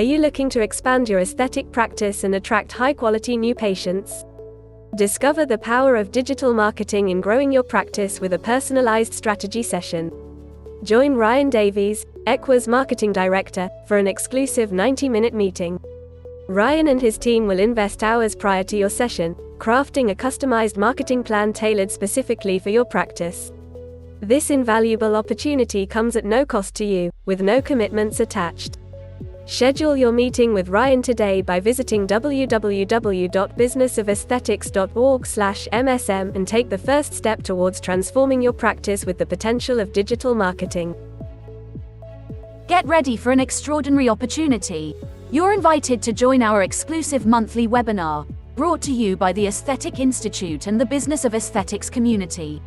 you looking to expand your aesthetic practice and attract high-quality new patients? Discover the power of digital marketing in growing your practice with a personalized strategy session. Join Ryan Davies, Equa's Marketing Director, for an exclusive 90-minute meeting. Ryan and his team will invest hours prior to your session, crafting a customized marketing plan tailored specifically for your practice. This invaluable opportunity comes at no cost to you, with no commitments attached. Schedule your meeting with Ryan today by visiting www.businessofesthetics.org/MSM and take the first step towards transforming your practice with the potential of digital marketing. Get ready for an extraordinary opportunity. You're invited to join our exclusive monthly webinar, brought to you by the Aesthetic Institute and the Business of Aesthetics community.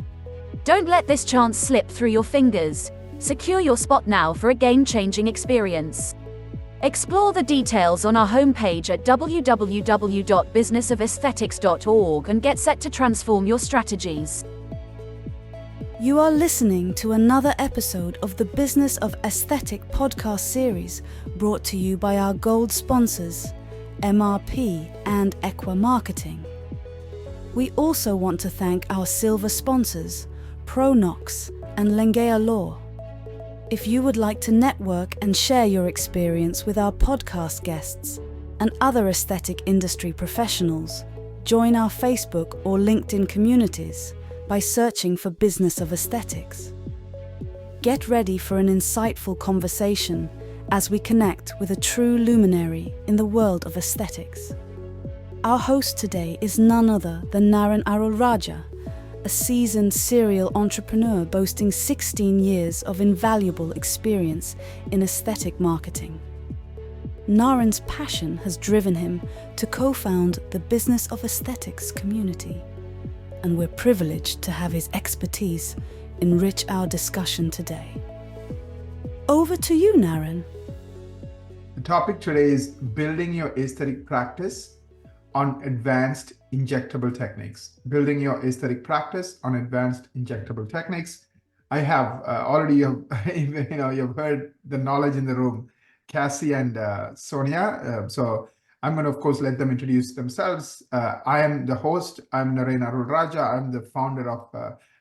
Don't let this chance slip through your fingers. Secure your spot now for a game-changing experience. Explore the details on our homepage at www.businessofesthetics.org and get set to transform your strategies. You are listening to another episode of the Business of Aesthetic podcast series, brought to you by our gold sponsors, MRP and Equa Marketing. We also want to thank our silver sponsors, Pronox and Lengea Law. If you would like to network and share your experience with our podcast guests and other aesthetic industry professionals, join our Facebook or LinkedIn communities by searching for Business of Aesthetics. Get ready for an insightful conversation as we connect with a true luminary in the world of aesthetics. Our host today is none other than Naren Arulrajah, a seasoned serial entrepreneur boasting 16 years of invaluable experience in aesthetic marketing. Naren's passion has driven him to co-found the Business of Aesthetics community, and we're privileged to have his expertise enrich our discussion today. Over to you, Naren. The topic today is building your aesthetic practice on advanced injectable techniques. Building your aesthetic practice on advanced injectable techniques. I have already, you've heard the knowledge in the room, Cassie and Sonya. So I'm going to, of course, let them introduce themselves. I am the host. I'm Naren Arulrajah. I'm the founder of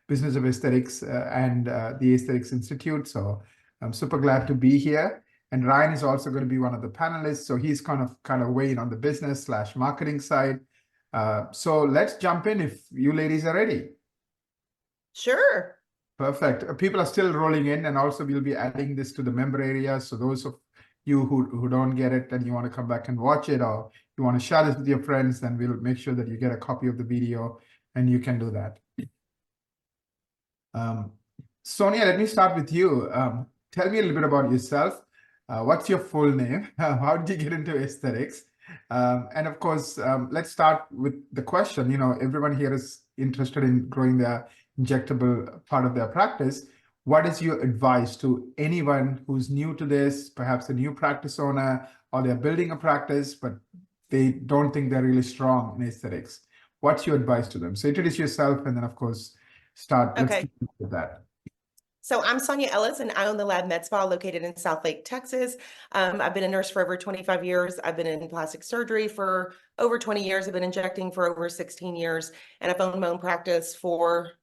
Business of Aesthetics and the Aesthetics Institute. So I'm super glad to be here. And Ryan is also going to be one of the panelists. So he's kind of weighing on the business/marketing side. So let's jump in if you ladies are ready. Sure. Perfect. People are still rolling in, and also we'll be adding this to the member area. So those of you who don't get it and you want to come back and watch it, or you want to share this with your friends, then we'll make sure that you get a copy of the video and you can do that. Sonya, let me start with you. Tell me a little bit about yourself. What's your full name? How did you get into aesthetics? And of course, let's start with the question. Everyone here is interested in growing their injectable part of their practice. What is your advice to anyone who's new to this, perhaps a new practice owner, or they're building a practice, but they don't think they're really strong in aesthetics? What's your advice to them? So introduce yourself, and then of course, start with that. So I'm Sonya Ellis, and I own the Lab Med Spa located in South Lake, Texas. I've been a nurse for over 25 years. I've been in plastic surgery for over 20 years. I've been injecting for over 16 years, and I've owned my own practice for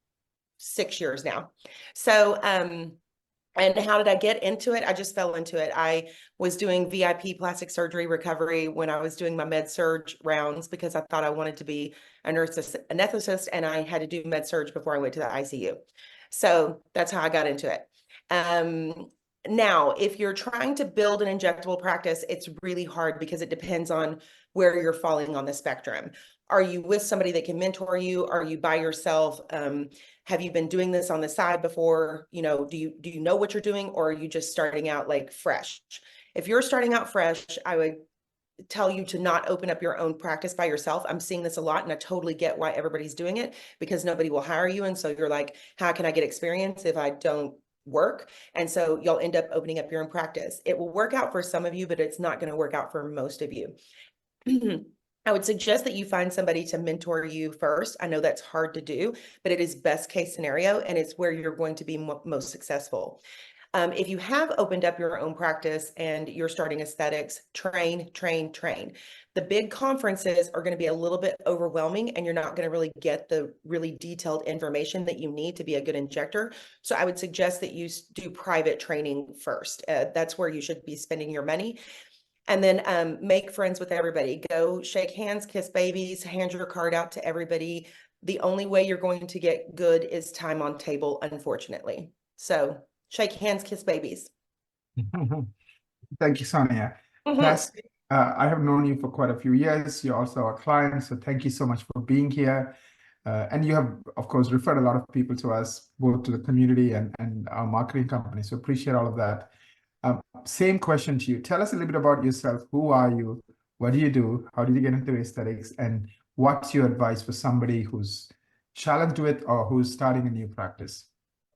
6 years now. So, and how did I get into it? I just fell into it. I was doing VIP plastic surgery recovery when I was doing my med surg rounds because I thought I wanted to be a nurse anesthetist, and I had to do med surg before I went to the ICU. So that's how I got into it. Now, if you're trying to build an injectable practice, it's really hard because it depends on where you're falling on the spectrum. Are you with somebody that can mentor you? Are you by yourself? Have you been doing this on the side before? Do you know what you're doing, or are you just starting out like fresh? If you're starting out fresh, I would tell you to not open up your own practice by yourself. I'm seeing this a lot, and I totally get why everybody's doing it, because nobody will hire you. And so you're like, how can I get experience if I don't work? And so you'll end up opening up your own practice. It will work out for some of you, but it's not going to work out for most of you. I would suggest that you find somebody to mentor you first. I know that's hard to do, but it is best case scenario, and it's where you're going to be most successful. If you have opened up your own practice and you're starting aesthetics, train, train, train. The big conferences are going to be a little bit overwhelming, and you're not going to really get the really detailed information that you need to be a good injector. So I would suggest that you do private training first. That's where you should be spending your money. And then make friends with everybody. Go shake hands, kiss babies, hand your card out to everybody. The only way you're going to get good is time on table, unfortunately. So shake hands, kiss babies. Thank you, Sonya. Cassie, I have known you for quite a few years. You're also a client, so thank you so much for being here. And you have, of course, referred a lot of people to us, both to the community and our marketing company. So appreciate all of that. Same question to you. Tell us a little bit about yourself. Who are you? What do you do? How did you get into aesthetics? And what's your advice for somebody who's challenged with or who's starting a new practice?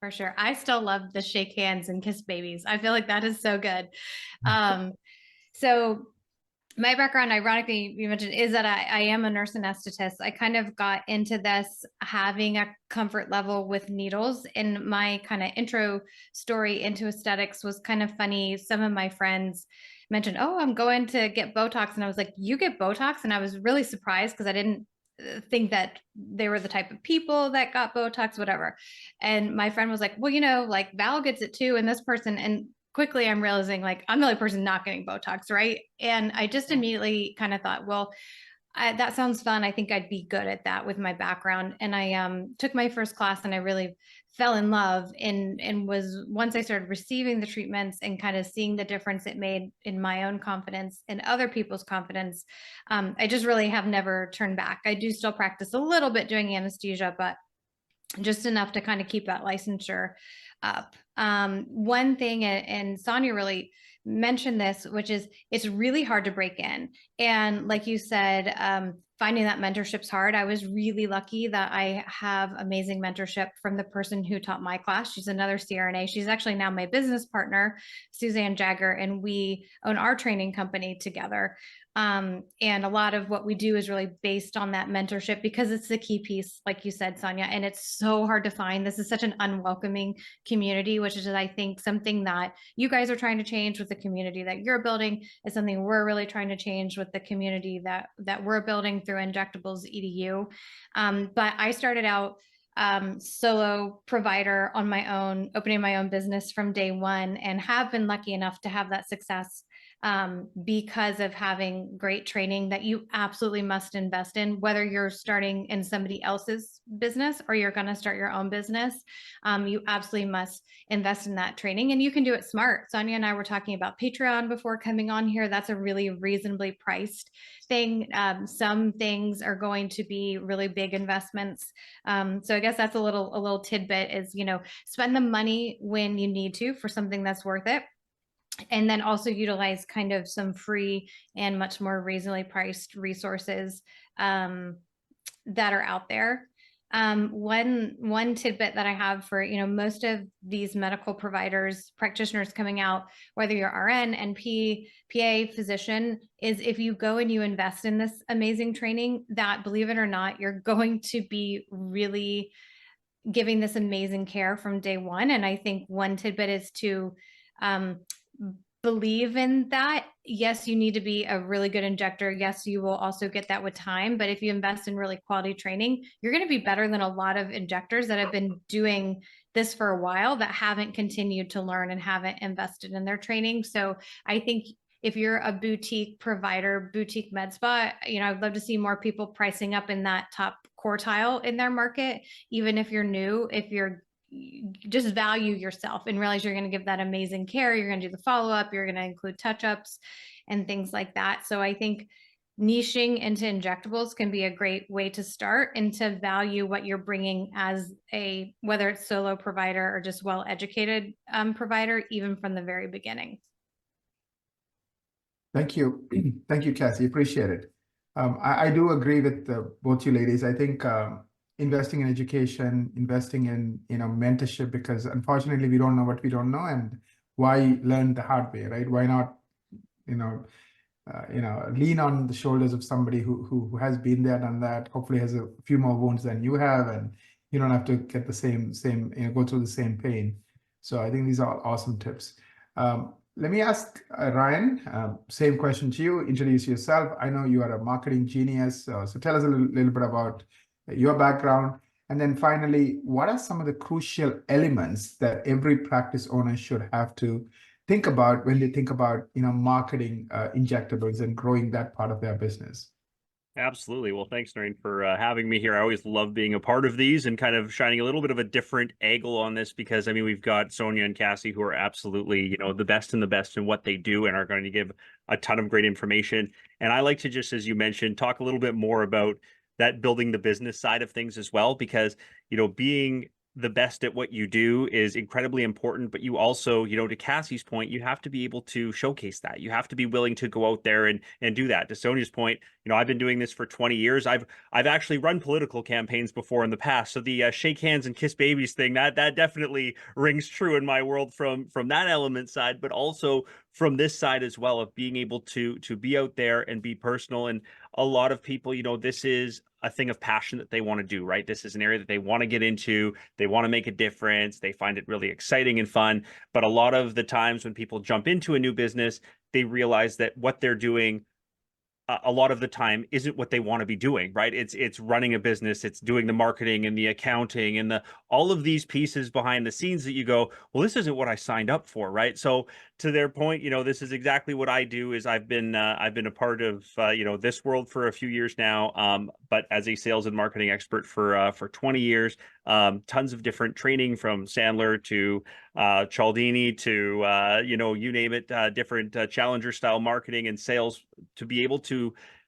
For sure. I still love the shake hands and kiss babies. I feel like that is so good. So my background, ironically, you mentioned, is that I am a nurse anesthetist. I kind of got into this having a comfort level with needles. And my kind of intro story into aesthetics was kind of funny. Some of my friends mentioned, oh, I'm going to get Botox. And I was like, you get Botox? And I was really surprised because I didn't think that they were the type of people that got Botox, whatever. And my friend was like, well, you know, like Val gets it too. And this person, and quickly I'm realizing like I'm the only person not getting Botox, right? And I just immediately kind of thought, well, that sounds fun. I think I'd be good at that with my background. And I took my first class and I really fell in love and was, once I started receiving the treatments and kind of seeing the difference it made in my own confidence and other people's confidence, I just really have never turned back. I do still practice a little bit doing anesthesia, but just enough to kind of keep that licensure up. One thing, and Sonya really mentioned this, which is it's really hard to break in. And like you said, finding that mentorship's hard. I was really lucky that I have amazing mentorship from the person who taught my class. She's another CRNA. She's actually now my business partner, Suzanne Jagger, and we own our training company together. And a lot of what we do is really based on that mentorship because it's the key piece, like you said, Sonya, and it's so hard to find. This is such an unwelcoming community, which is, I think, something that you guys are trying to change with the community that you're building. Is something we're really trying to change with the community that we're building through Injectables EDU. But I started out solo provider on my own, opening my own business from day one, and have been lucky enough to have that success because of having great training that you absolutely must invest in, whether you're starting in somebody else's business or you're going to start your own business. You absolutely must invest in that training, and you can do it smart. Sonya and I were talking about Patreon before coming on here. That's a really reasonably priced thing. Some things are going to be really big investments. So I guess that's a little tidbit is, you know, spend the money when you need to for something that's worth it. And then also utilize kind of some free and much more reasonably priced resources that are out there. One tidbit that I have for, you know, most of these medical providers, practitioners coming out, whether you're RN, NP, PA, physician, is if you go and you invest in this amazing training, that, believe it or not, you're going to be really giving this amazing care from day one. And I think one tidbit is to believe in that. Yes, you need to be a really good injector. Yes, you will also get that with time. But if you invest in really quality training, you're going to be better than a lot of injectors that have been doing this for a while that haven't continued to learn and haven't invested in their training. So I think if you're a boutique provider, boutique med spa, you know, I'd love to see more people pricing up in that top quartile in their market, even if you're new, if you're just value yourself and realize you're going to give that amazing care. You're going to do the follow-up. You're going to include touch-ups and things like that. So I think niching into injectables can be a great way to start and to value what you're bringing as a, whether it's solo provider or just well-educated provider, even from the very beginning. Thank you. Thank you, Cassie. Appreciate it. I do agree with both you ladies. I think investing in education, investing in, you know, mentorship, because unfortunately we don't know what we don't know, and why learn the hard way, right? Why not, lean on the shoulders of somebody who has been there, done that, hopefully has a few more wounds than you have, and you don't have to get the same, go through the same pain. So I think these are awesome tips. Let me ask Ryan, same question to you. Introduce yourself. I know you are a marketing genius. So tell us a little bit about your background. And then finally, what are some of the crucial elements that every practice owner should have to think about when they think about, marketing injectables and growing that part of their business? Absolutely. Well, thanks, Naren, for having me here. I always love being a part of these and kind of shining a little bit of a different angle on this because, I mean, we've got Sonya and Cassie who are absolutely, the best in what they do and are going to give a ton of great information. And I like to just, as you mentioned, talk a little bit more about that building the business side of things as well, because, being the best at what you do is incredibly important, but you also, to Cassie's point, you have to be able to showcase that. You have to be willing to go out there and do that. To Sonia's point, I've been doing this for 20 years. I've actually run political campaigns before in the past. So the shake hands and kiss babies thing, that definitely rings true in my world from that element side, but also from this side as well of being able to be out there and be personal. And a lot of people, this is a thing of passion that they want to do, right? This is an area that they want to get into. They want to make a difference. They find it really exciting and fun. But a lot of the times when people jump into a new business, they realize that what they're doing a lot of the time isn't what they want to be doing, right? It's running a business, it's doing the marketing and the accounting and all of these pieces behind the scenes that you go, well, this isn't what I signed up for, right? So to their point, this is exactly what I do. Is I've been a part of this world for a few years now, but as a sales and marketing expert for 20 years, tons of different training from Sandler to Cialdini to you name it, different challenger style marketing and sales to be able to.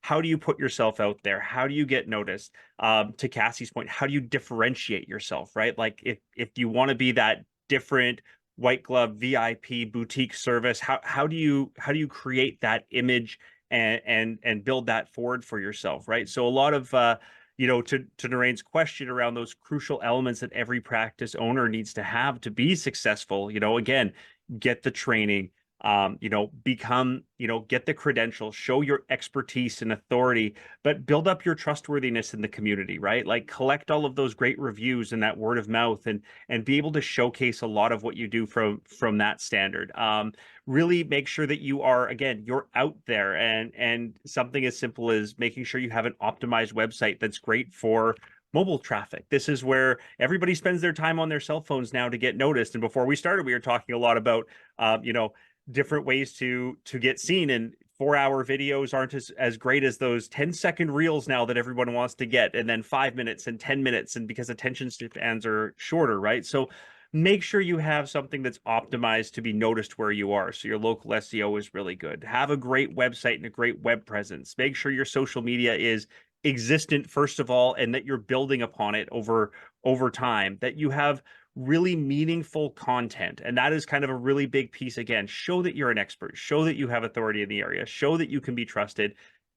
How do you put yourself out there? How do you get noticed? To Cassie's point, how do you differentiate yourself, right? Like if you want to be that different white glove VIP boutique service, how do you create that image and build that forward for yourself, right? So a lot of to Naren's question around those crucial elements that every practice owner needs to have to be successful, again, get the training, become, get the credentials, show your expertise and authority, but build up your trustworthiness in the community, right? Like collect all of those great reviews and that word of mouth and be able to showcase a lot of what you do from that standard. Really make sure that you are, again, you're out there and something as simple as making sure you have an optimized website that's great for mobile traffic. This is where everybody spends their time on their cell phones now to get noticed. And before we started, we were talking a lot about, different ways to get seen, and 4-hour videos aren't as great as those 10-second reels now that everyone wants to get, and then 5 minutes and 10 minutes, and because attention spans are shorter, right? So make sure you have something that's optimized to be noticed where you are. So your local SEO is really good. Have a great website and a great web presence. Make sure your social media is existent, first of all, and that you're building upon it over time, that you have really meaningful content. And that is kind of a really big piece. Again, show that you're an expert, show that you have authority in the area, show that you can be trusted,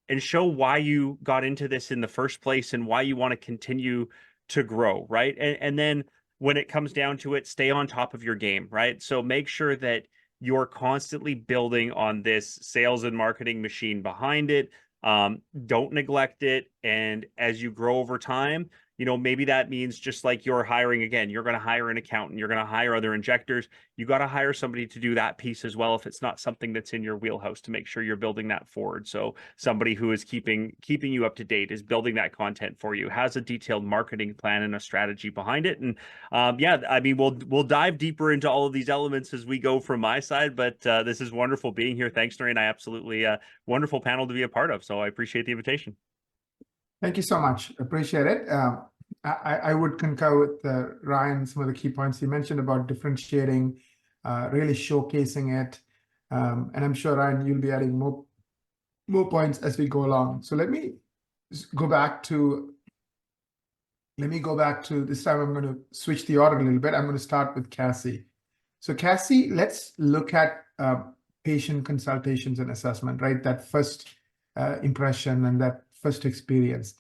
and show why you got into this in the first place and why you want to continue to grow, right? And then when it comes down to it, stay on top of your game, right? So make sure that you're constantly building on this sales and marketing machine behind it. Don't neglect it. And as you grow over time, maybe that means just like you're hiring, again, you're going to hire an accountant, you're going to hire other injectors. You got to hire somebody to do that piece as well if it's not something that's in your wheelhouse, to make sure you're building that forward. So somebody who is keeping you up to date, is building that content for you, has a detailed marketing plan and a strategy behind it. And we'll dive deeper into all of these elements as we go from my side, but this is wonderful being here. Thanks, Naren. I absolutely wonderful panel to be a part of. So I appreciate the invitation. Thank you so much. Appreciate it. I would concur with Ryan, some of the key points he mentioned about differentiating, really showcasing it. And I'm sure, Ryan, you'll be adding more points as we go along. So let me go back to this time. I'm going to switch the order a little bit. I'm going to start with Cassie. So Cassie, let's look at patient consultations and assessment, right? That first impression and that first experience.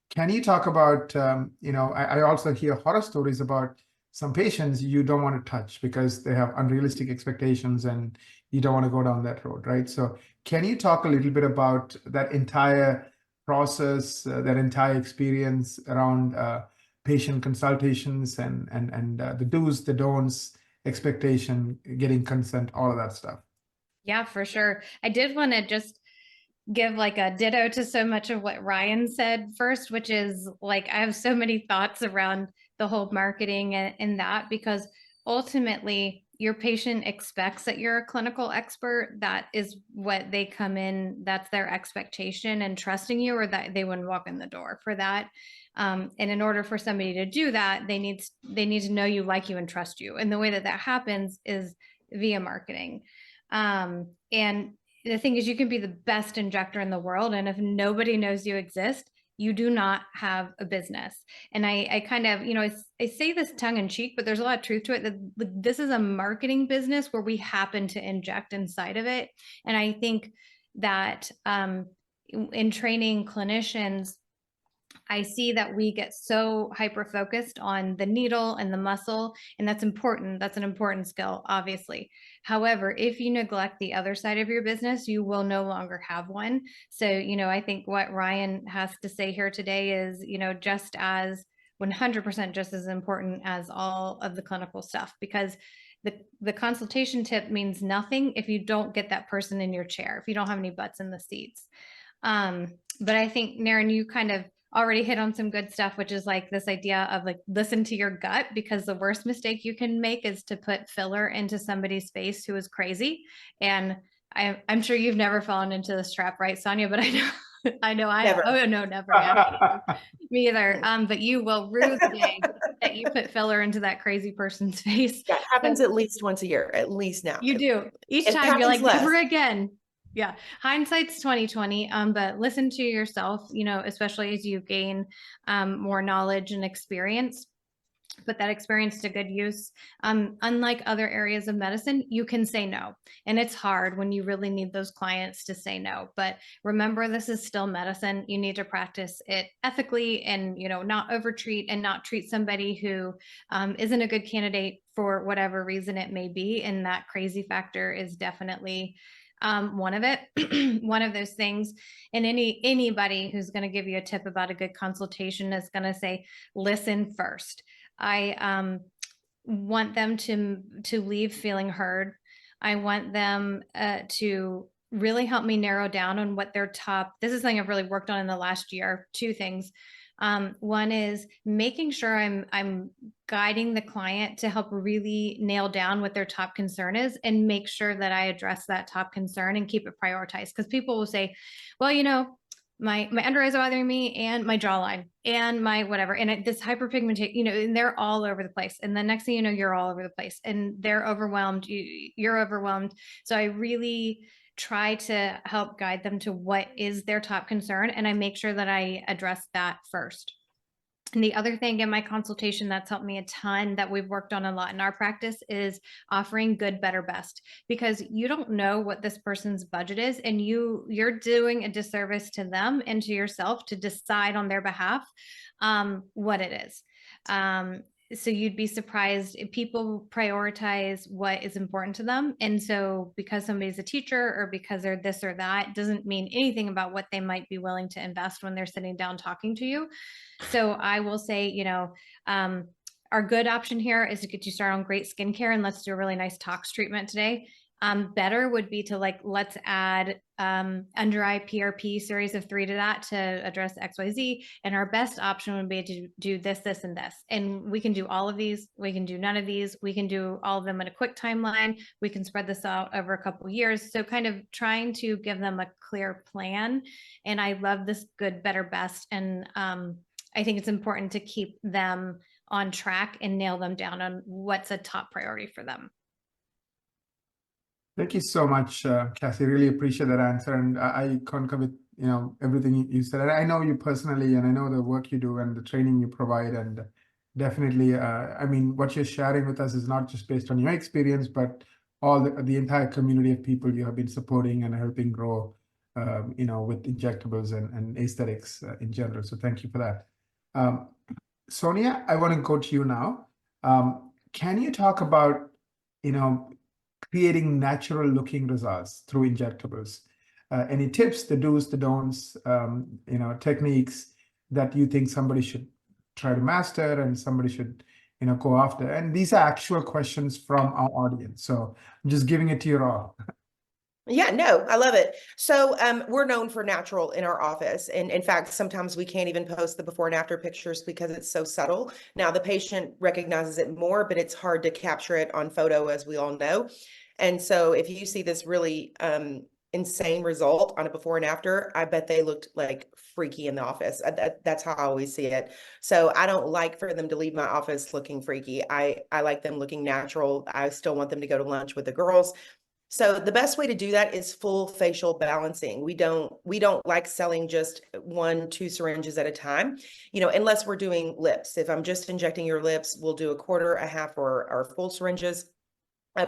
Can you talk about, I also hear horror stories about some patients you don't want to touch because they have unrealistic expectations and you don't want to go down that road, right? So can you talk a little bit about that entire process, that entire experience around patient consultations and the do's, the don'ts, expectation, getting consent, all of that stuff. Yeah, for sure. I did want to just give like a ditto to so much of what Ryan said first, which is like, I have so many thoughts around the whole marketing and that, because ultimately your patient expects that you're a clinical expert. That is what they come in, that's their expectation, and trusting you, or that they wouldn't walk in the door for that. And in order for somebody to do that, they need to know you, like you, and trust you. And the way that happens is via marketing. And the thing is, you can be the best injector in the world, and if nobody knows you exist, you do not have a business. And I kind of, I say this tongue in cheek, but there's a lot of truth to it, that this is a marketing business where we happen to inject inside of it. And I think that in training clinicians, I see that we get so hyper-focused on the needle and the muscle, and that's important. That's an important skill, obviously. However, if you neglect the other side of your business, you will no longer have one. So, I think what Ryan has to say here today is, just as 100% just as important as all of the clinical stuff, because the consultation tip means nothing if you don't get that person in your chair, if you don't have any butts in the seats. But I think, Naren, you kind of already hit on some good stuff, which is like this idea of like, listen to your gut, because the worst mistake you can make is to put filler into somebody's face who is crazy. And I'm sure you've never fallen into this trap, right, Sonya? But I know Never. Oh no, never. Yeah. Me either. But you will rue the day that you put filler into that crazy person's face. That happens at least once a year, at least now. You do. Each time you're like, never again. Yeah. Hindsight's 2020. But listen to yourself, especially as you gain more knowledge and experience. Put that experience to good use. Unlike other areas of medicine, you can say no. And it's hard when you really need those clients to say no. But remember, this is still medicine. You need to practice it ethically and, not overtreat and not treat somebody who isn't a good candidate for whatever reason it may be. And that crazy factor is definitely one of it, one of those things. And anybody who's going to give you a tip about a good consultation is going to say, listen first. I want them to leave feeling heard. I want them to really help me narrow down on what their top, this is something I've really worked on in the last year, two things. One is making sure I'm guiding the client to help really nail down what their top concern is, and make sure that I address that top concern and keep it prioritized. Because people will say, well, my under eyes are bothering me, and my jawline, and my whatever, and this hyperpigmentation, and they're all over the place. And the next thing you know, you're all over the place, and they're overwhelmed. You're overwhelmed. So I really try to help guide them to what is their top concern, and I make sure that I address that first. And the other thing in my consultation that's helped me a ton, that we've worked on a lot in our practice, is offering good, better, best, because you don't know what this person's budget is, and you're doing a disservice to them and to yourself to decide on their behalf what it is. So you'd be surprised if people prioritize what is important to them. And so because somebody's a teacher or because they're this or that doesn't mean anything about what they might be willing to invest when they're sitting down talking to you. So I will say, our good option here is to get you started on great skincare, and let's do a really nice tox treatment today. Better would be to let's add under eye PRP series of 3 to that to address XYZ. And our best option would be to do this, this, and this. And we can do all of these. We can do none of these. We can do all of them in a quick timeline. We can spread this out over a couple of years. So kind of trying to give them a clear plan. And I love this good, better, best. And I think it's important to keep them on track and nail them down on what's a top priority for them. Thank you so much, Cassie. Really appreciate that answer, and I concur with everything you said. And I know you personally, and I know the work you do and the training you provide, and definitely, what you're sharing with us is not just based on your experience, but all the entire community of people you have been supporting and helping grow, with injectables and aesthetics in general. So thank you for that. Sonya, I want to go to you now. Can you talk about, creating natural looking results through injectables? Any tips, the do's, the don'ts, techniques that you think somebody should try to master and somebody should, go after? And these are actual questions from our audience. So I'm just giving it to you all. Yeah, no, I love it. So we're known for natural in our office. And in fact, sometimes we can't even post the before and after pictures because it's so subtle. Now the patient recognizes it more, but it's hard to capture it on photo, as we all know. And so if you see this really insane result on a before and after, I bet they looked like freaky in the office. That's how I always see it. So I don't like for them to leave my office looking freaky. I like them looking natural. I still want them to go to lunch with the girls. So the best way to do that is full facial balancing. We don't like selling just 1-2 syringes at a time, unless we're doing lips. If I'm just injecting your lips, we'll do a quarter, a half, or full syringes.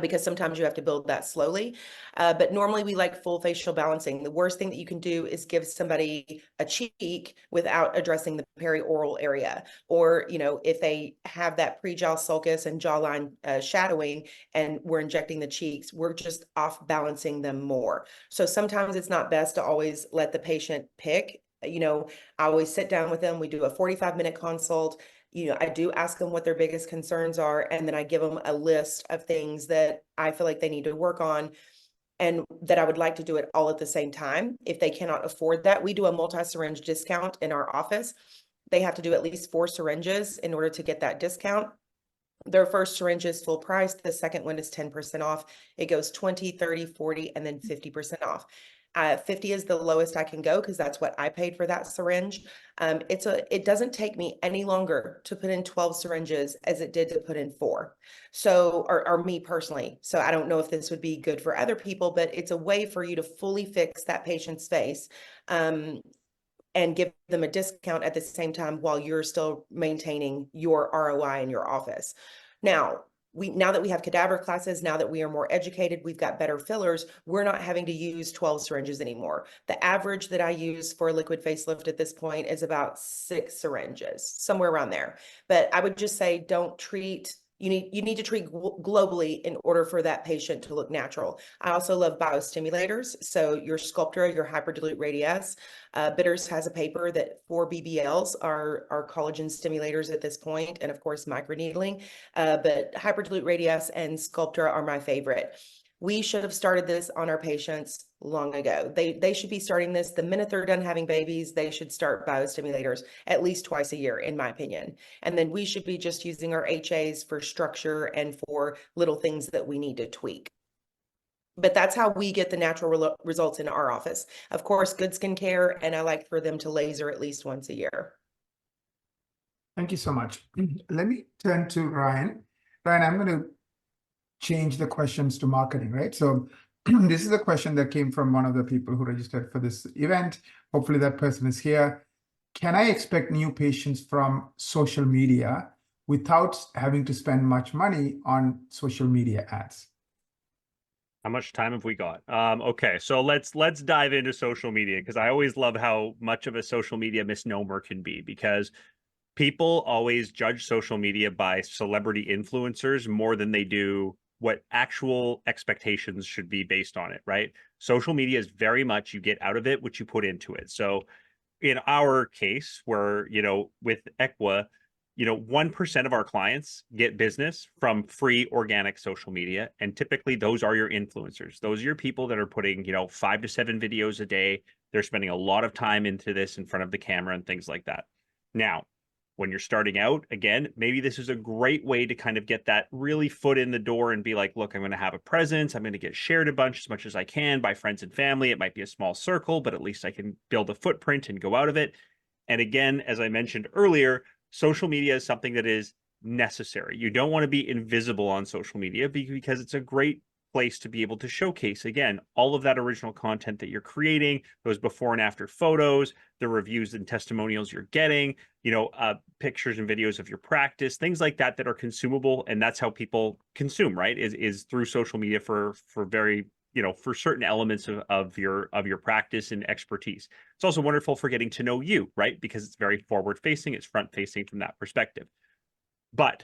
Because sometimes you have to build that slowly. But normally we like full facial balancing. The worst thing that you can do is give somebody a cheek without addressing the perioral area. Or, if they have that pre-jowl sulcus and jawline shadowing and we're injecting the cheeks, we're just off balancing them more. So sometimes it's not best to always let the patient pick. I always sit down with them. We do a 45-minute consult. I do ask them what their biggest concerns are, and then I give them a list of things that I feel like they need to work on and that I would like to do it all at the same time. If they cannot afford that, we do a multi-syringe discount in our office. They have to do at least 4 syringes in order to get that discount. Their first syringe is full price. The second one is 10% off. It goes 20, 30, 40, and then 50% off. 50 is the lowest I can go because that's what I paid for that syringe. It doesn't take me any longer to put in 12 syringes as it did to put in 4. So, or me personally. So I don't know if this would be good for other people, but it's a way for you to fully fix that patient's face. And give them a discount at the same time while you're still maintaining your ROI in your office. Now that we have cadaver classes, now that we are more educated, we've got better fillers, we're not having to use 12 syringes anymore. The average that I use for a liquid facelift at this point is about 6 syringes, somewhere around there. But I would just say you need to treat globally in order for that patient to look natural. I also love biostimulators. So your Sculptra, your hyperdilute radius. Bitters has a paper that 4 BBLs are collagen stimulators at this point, and of course microneedling. But hyperdilute radius and Sculptra are my favorite. We should have started this on our patients long ago. They should be starting this the minute they're done having babies. They should start biostimulators at least twice a year, in my opinion. And then we should be just using our HAs for structure and for little things that we need to tweak. But that's how we get the natural results in our office. Of course, good skincare, and I like for them to laser at least once a year. Thank you so much. Let me turn to Ryan. Ryan, I'm going to change the questions to marketing, right? So this is a question that came from one of the people who registered for this event. Hopefully that person is here. Can I expect new patients from social media without having to spend much money on social media ads? How much time have we got? Okay, so let's dive into social media, because I always love how much of a social media misnomer can be, because people always judge social media by celebrity influencers more than they do what actual expectations should be based on it, right? Social media is very much you get out of it what you put into it. So in our case, where, with Equa, 1% of our clients get business from free organic social media. And typically those are your influencers. Those are your people that are putting, 5 to 7 videos a day. They're spending a lot of time into this in front of the camera and things like that. Now, when you're starting out, again, maybe this is a great way to kind of get that really foot in the door and be like, look, I'm going to have a presence. I'm going to get shared a bunch as much as I can by friends and family. It might be a small circle, but at least I can build a footprint and go out of it. And again, as I mentioned earlier, social media is something that is necessary. You don't want to be invisible on social media because it's a great place to be able to showcase, again, all of that original content that you're creating, those before and after photos, the reviews and testimonials you're getting, pictures and videos of your practice, things like that are consumable. And that's how people consume, right? Is through social media for very, for certain elements of your practice and expertise. It's also wonderful for getting to know you, right? Because it's very forward facing, it's front facing from that perspective. But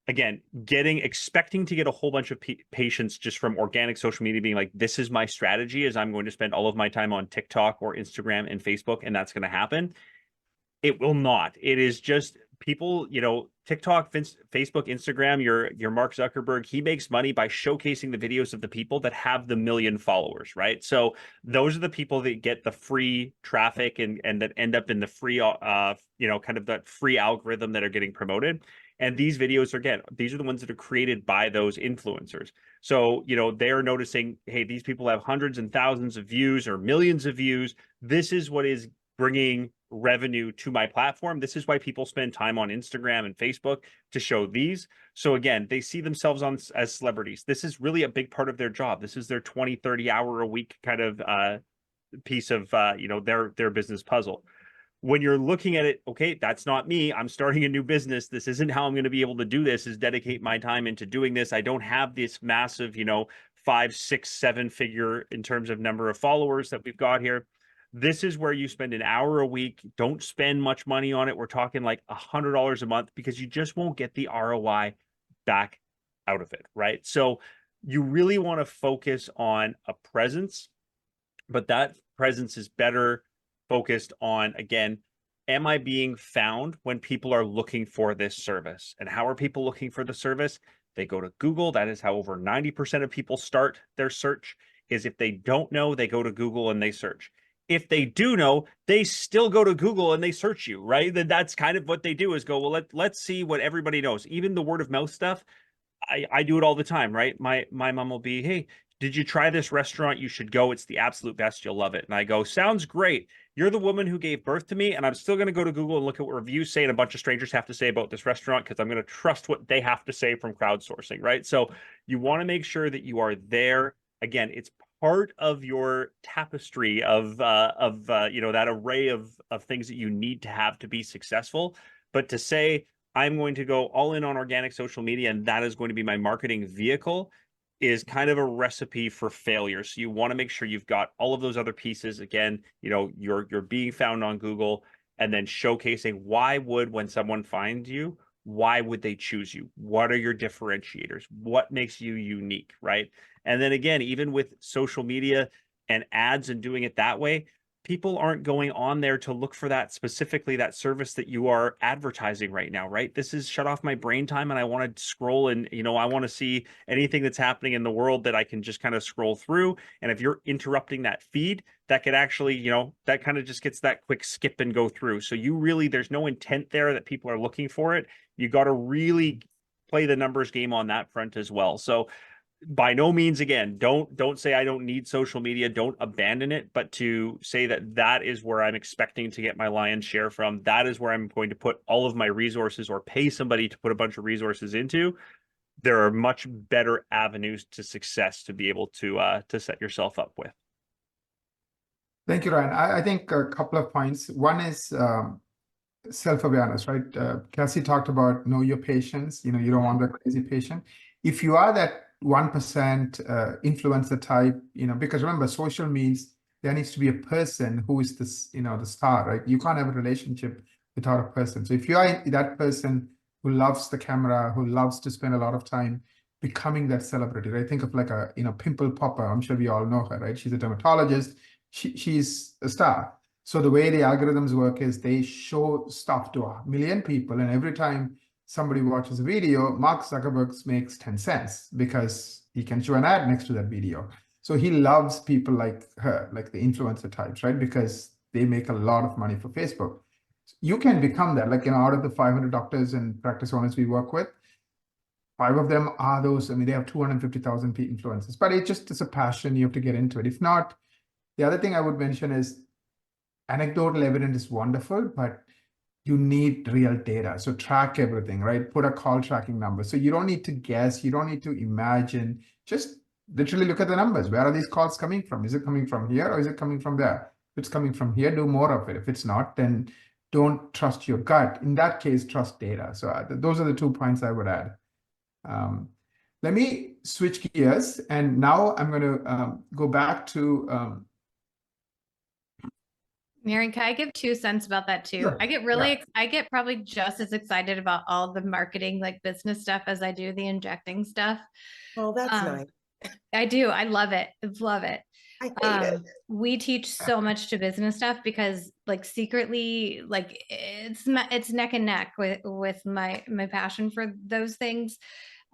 again, expecting to get a whole bunch of patients just from organic social media being like, this is my strategy, is I'm going to spend all of my time on TikTok or Instagram and Facebook, and that's going to happen. It will not. It is just people, TikTok, Facebook, Instagram, your Mark Zuckerberg, he makes money by showcasing the videos of the people that have the million followers, right? So those are the people that get the free traffic and that end up in the free, kind of that free algorithm that are getting promoted. And these videos these are the ones that are created by those influencers. So, they're noticing, hey, these people have hundreds and thousands of views or millions of views. This is what is bringing revenue to my platform. This is why people spend time on Instagram and Facebook, to show these. So again, they see themselves as celebrities. This is really a big part of their job. This is their 20, 30 hour a week kind of piece of, their business puzzle. When you're looking at it, okay, that's not me. I'm starting a new business. This isn't how I'm going to be able to do this, is dedicate my time into doing this. I don't have this massive, 5, 6, 7 figure in terms of number of followers that we've got here. This is where you spend an hour a week. Don't spend much money on it. We're talking like $100 a month, because you just won't get the ROI back out of it, right? So you really want to focus on a presence, but that presence is better focused on, again, am I being found when people are looking for this service? And how are people looking for the service? They go to Google. That is how over 90% of people start their search, is if they don't know, they go to Google and they search. If they do know, they still go to Google and they search you, right? That's kind of what they do, is go, well, let's see what everybody knows. Even the word of mouth stuff, I do it all the time, right? My mom will be, hey, did you try this restaurant? You should go. It's the absolute best. You'll love it. And I go, sounds great. You're the woman who gave birth to me, and I'm still going to go to Google and look at what reviews say and a bunch of strangers have to say about this restaurant, because I'm going to trust what they have to say from crowdsourcing, right? So you want to make sure that you are there. Again, it's part of your tapestry of that array of things that you need to have to be successful. But to say, I'm going to go all in on organic social media and that is going to be my marketing vehicle, is kind of a recipe for failure. So you want to make sure you've got all of those other pieces. Again, you're being found on Google, and then showcasing when someone finds you, why would they choose you? What are your differentiators? What makes you unique, right? And then again, even with social media and ads and doing it that way, people aren't going on there to look for that specifically, that service that you are advertising right now, right? This is shut off my brain time, and I want to scroll, and I want to see anything that's happening in the world that I can just kind of scroll through. And if you're interrupting that feed, that could actually, that kind of just gets that quick skip and go through. So there's no intent there that people are looking for it. You got to really play the numbers game on that front as well. So by no means, again, don't say I don't need social media, don't abandon it, but to say that is where I'm expecting to get my lion's share from. That is where I'm going to put all of my resources, or pay somebody to put a bunch of resources into. There are much better avenues to success to be able to set yourself up with. Thank you, Ryan. I think a couple of points. One is self-awareness, right? Cassie talked about know your patients. You don't want a crazy patient. If you are that 1% influencer type, because remember, social means there needs to be a person who is this, the star, right? You can't have a relationship without a person. So if you are that person who loves the camera, who loves to spend a lot of time becoming that celebrity, right? Think of like a, Pimple Popper. I'm sure we all know her, right? She's a dermatologist. She's a star. So the way the algorithms work is they show stuff to 1 million people, and every time somebody watches a video, Mark Zuckerberg makes 10 cents because he can show an ad next to that video. So he loves people like her, like the influencer types, right? Because they make a lot of money for Facebook. You can become that, like, out of the 500 doctors and practice owners we work with, 5 of them are those. They have 250,000 influencers, but it's a passion. You have to get into it. If not, the other thing I would mention is anecdotal evidence is wonderful, but you need real data. So track everything, right? Put a call tracking number. So you don't need to guess. You don't need to imagine. Just literally look at the numbers. Where are these calls coming from? Is it coming from here or is it coming from there? If it's coming from here, do more of it. If it's not, then don't trust your gut. In that case, trust data. So those are the 2 points I would add. Let me switch gears. And now I'm going to go back to Naren, can I give 2 cents about that too? Sure. I get I get probably just as excited about all the marketing, like business stuff, as I do the injecting stuff. Oh, that's nice. I do. I love it. I love it. I hate it. We teach so much to business stuff because like secretly, like it's neck and neck with my passion for those things.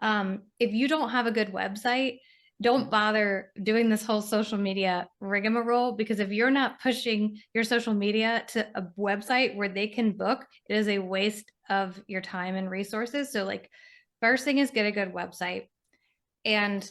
If you don't have a good website, don't bother doing this whole social media rigmarole, because if you're not pushing your social media to a website where they can book, it is a waste of your time and resources. So like first thing is get a good website. And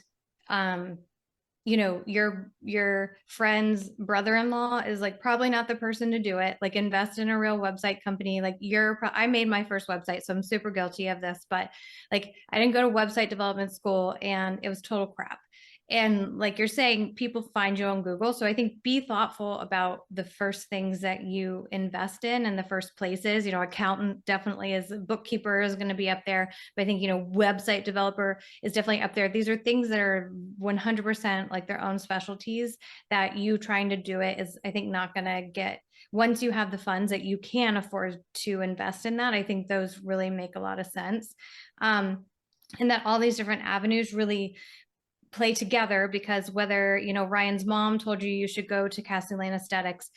you know, your friend's brother-in-law is like probably not the person to do it. Like invest in a real website company. Like I made my first website, so I'm super guilty of this, but like I didn't go to website development school and it was total crap. And like you're saying, people find you on Google. So I think be thoughtful about the first things that you invest in the first places. You know, accountant definitely is, bookkeeper is going to be up there. But I think, you know, website developer is definitely up there. These are things that are 100% like their own specialties that you trying to do it is, I think, not going to get, once you have the funds that you can afford to invest in that, I think those really make a lot of sense. And that all these different avenues really play together, because whether, you know, Ryan's mom told you should go to Cassie Lane Aesthetics,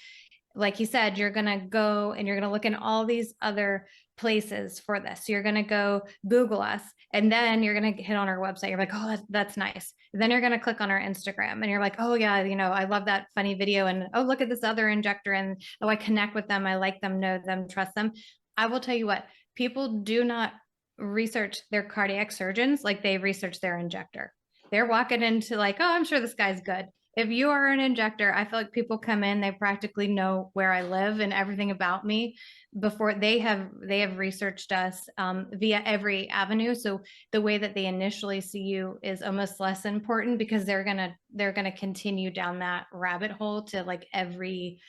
like he said, you're going to go and you're going to look in all these other places for this. So you're going to go Google us, and then you're going to hit on our website. You're like, oh, that's nice. And then you're going to click on our Instagram and you're like, oh yeah, you know, I love that funny video. And oh, look at this other injector. And oh, I connect with them. I like them, know them, trust them. I will tell you what, people do not research their cardiac surgeons like they research their injector. They're walking into like, oh, I'm sure this guy's good. If you are an injector, I feel like people come in, they practically know where I live and everything about me before they have researched us via every avenue. So the way that they initially see you is almost less important, because they're gonna continue down that rabbit hole to like every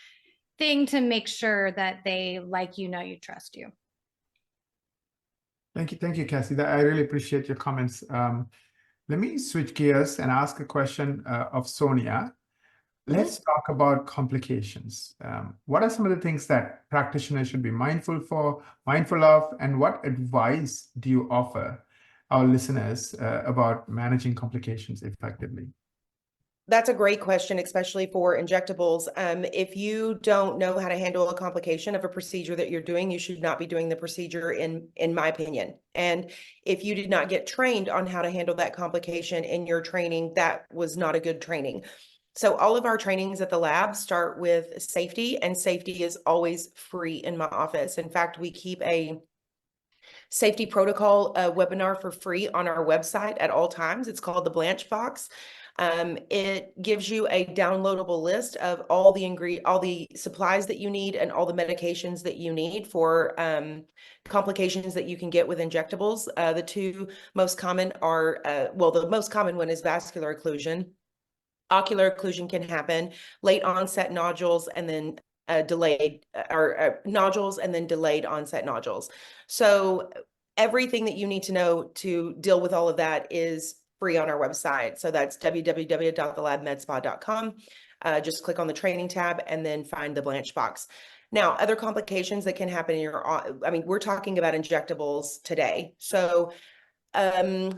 thing to make sure that they like you, know you, trust you. Thank you, Cassie. I really appreciate your comments. Let me switch gears and ask a question of Sonya. Let's talk about complications. What are some of the things that practitioners should be mindful of, and what advice do you offer our listeners about managing complications effectively? That's a great question, especially for injectables. If you don't know how to handle a complication of a procedure that you're doing, you should not be doing the procedure, in my opinion. And if you did not get trained on how to handle that complication in your training, that was not a good training. So all of our trainings at the lab start with safety, and safety is always free in my office. In fact, we keep a safety protocol webinar for free on our website at all times. It's called the Blanche Box. It gives you a downloadable list of all the supplies that you need and all the medications that you need for complications that you can get with injectables. The two most common are, the most common one is vascular occlusion. Ocular occlusion can happen, late onset nodules, and then nodules and then delayed onset nodules. So everything that you need to know to deal with all of that is free on our website. So that's www.thelabmedspa.com. Just click on the training tab and then find the Blanche Box. Now, other complications that can happen in we're talking about injectables today. So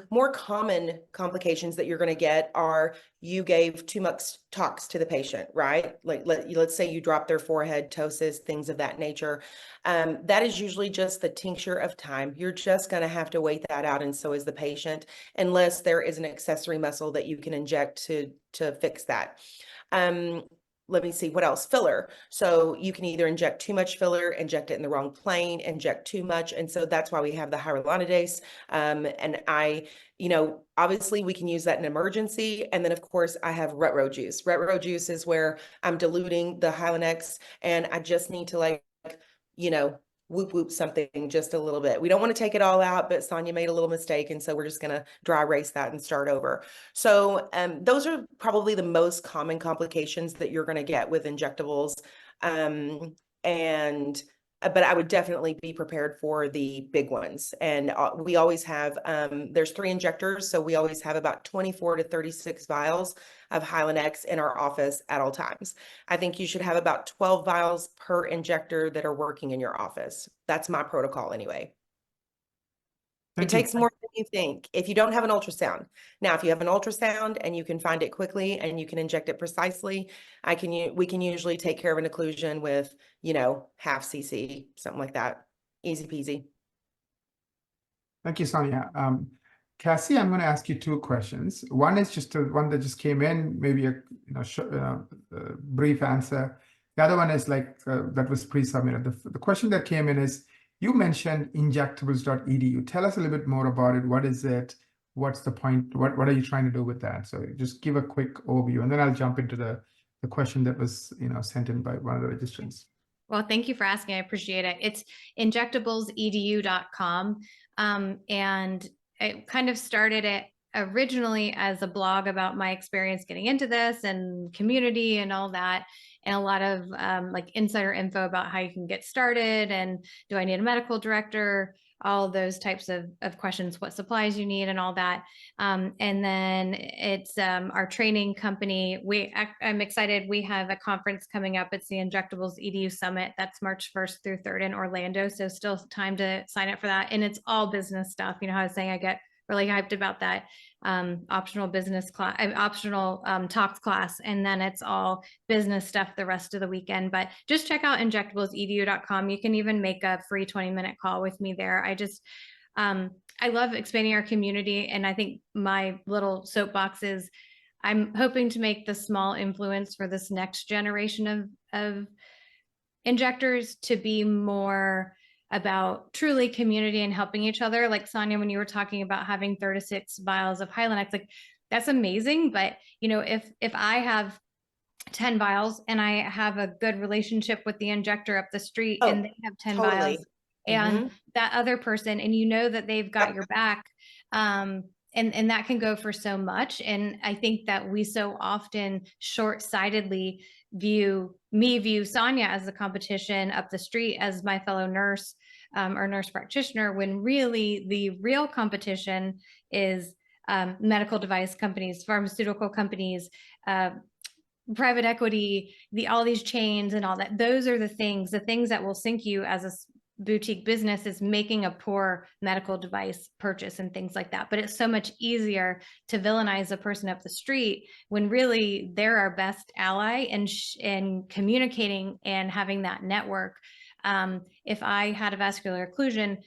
more common complications that you're going to get are you gave too much tox to the patient, right? Like let's say you drop their forehead, ptosis, things of that nature. That is usually just the tincture of time. You're just going to have to wait that out, and so is the patient, unless there is an accessory muscle that you can inject to fix that. Let me see what else. Filler. So you can either inject too much filler, inject it in the wrong plane, inject too much. And so that's why we have the hyaluronidase. And obviously we can use that in emergency. And then of course I have retro juice. Retro juice is where I'm diluting the Hylenex and I just need to whoop something just a little bit. We don't want to take it all out, but Sonya made a little mistake, and so we're just going to dry erase that and start over. So those are probably the most common complications that you're going to get with injectables. But I would definitely be prepared for the big ones. And we always have, there's 3 injectors, so we always have about 24 to 36 vials of Hylenex in our office at all times. I think you should have about 12 vials per injector that are working in your office. That's my protocol anyway. It takes more than you think if you don't have an ultrasound. Now, if you have an ultrasound and you can find it quickly and you can inject it precisely, we can usually take care of an occlusion with, half cc, something like that. Easy peasy. Thank you, Sonya. Cassie, I'm going to ask you two questions. One is just one that just came in, maybe a brief answer. The other one is that was pre-submitted. The question that came in is, you mentioned injectables.edu. Tell us a little bit more about it. What is it? What's the point? What are you trying to do with that? So just give a quick overview, and then I'll jump into the question that was sent in by one of the registrants. Well, thank you for asking. I appreciate it. It's injectablesedu.com. And I kind of started it originally as a blog about my experience getting into this and community and all that, and a lot of insider info about how you can get started and do I need a medical director, all those types of questions, what supplies you need and all that. And then it's our training company. I'm excited. We have a conference coming up. It's the Injectables EDU Summit. That's March 1st through 3rd in Orlando. So still time to sign up for that. And it's all business stuff. How I was saying, I get really hyped about that optional business class, optional talks class. And then it's all business stuff the rest of the weekend. But just check out injectablesedu.com. You can even make a free 20-minute call with me there. I love expanding our community. And I think my little soapbox is I'm hoping to make the small influence for this next generation of injectors to be more about truly community and helping each other. Like Sonya, when you were talking about having 36 vials of Hylenex, that's amazing. But if I have 10 vials and I have a good relationship with the injector up the street and they have 10 vials and that other person, and that they've got your back, and that can go for so much. And I think that we so often short-sightedly view Sonya as the competition up the street as my fellow nurse or nurse practitioner, when really the real competition is medical device companies, pharmaceutical companies, private equity, all these chains and all that. Those are the things that will sink you as a boutique business, is making a poor medical device purchase and things like that. But it's so much easier to villainize a person up the street when really they're our best ally in communicating and having that network. If I had a vascular occlusion,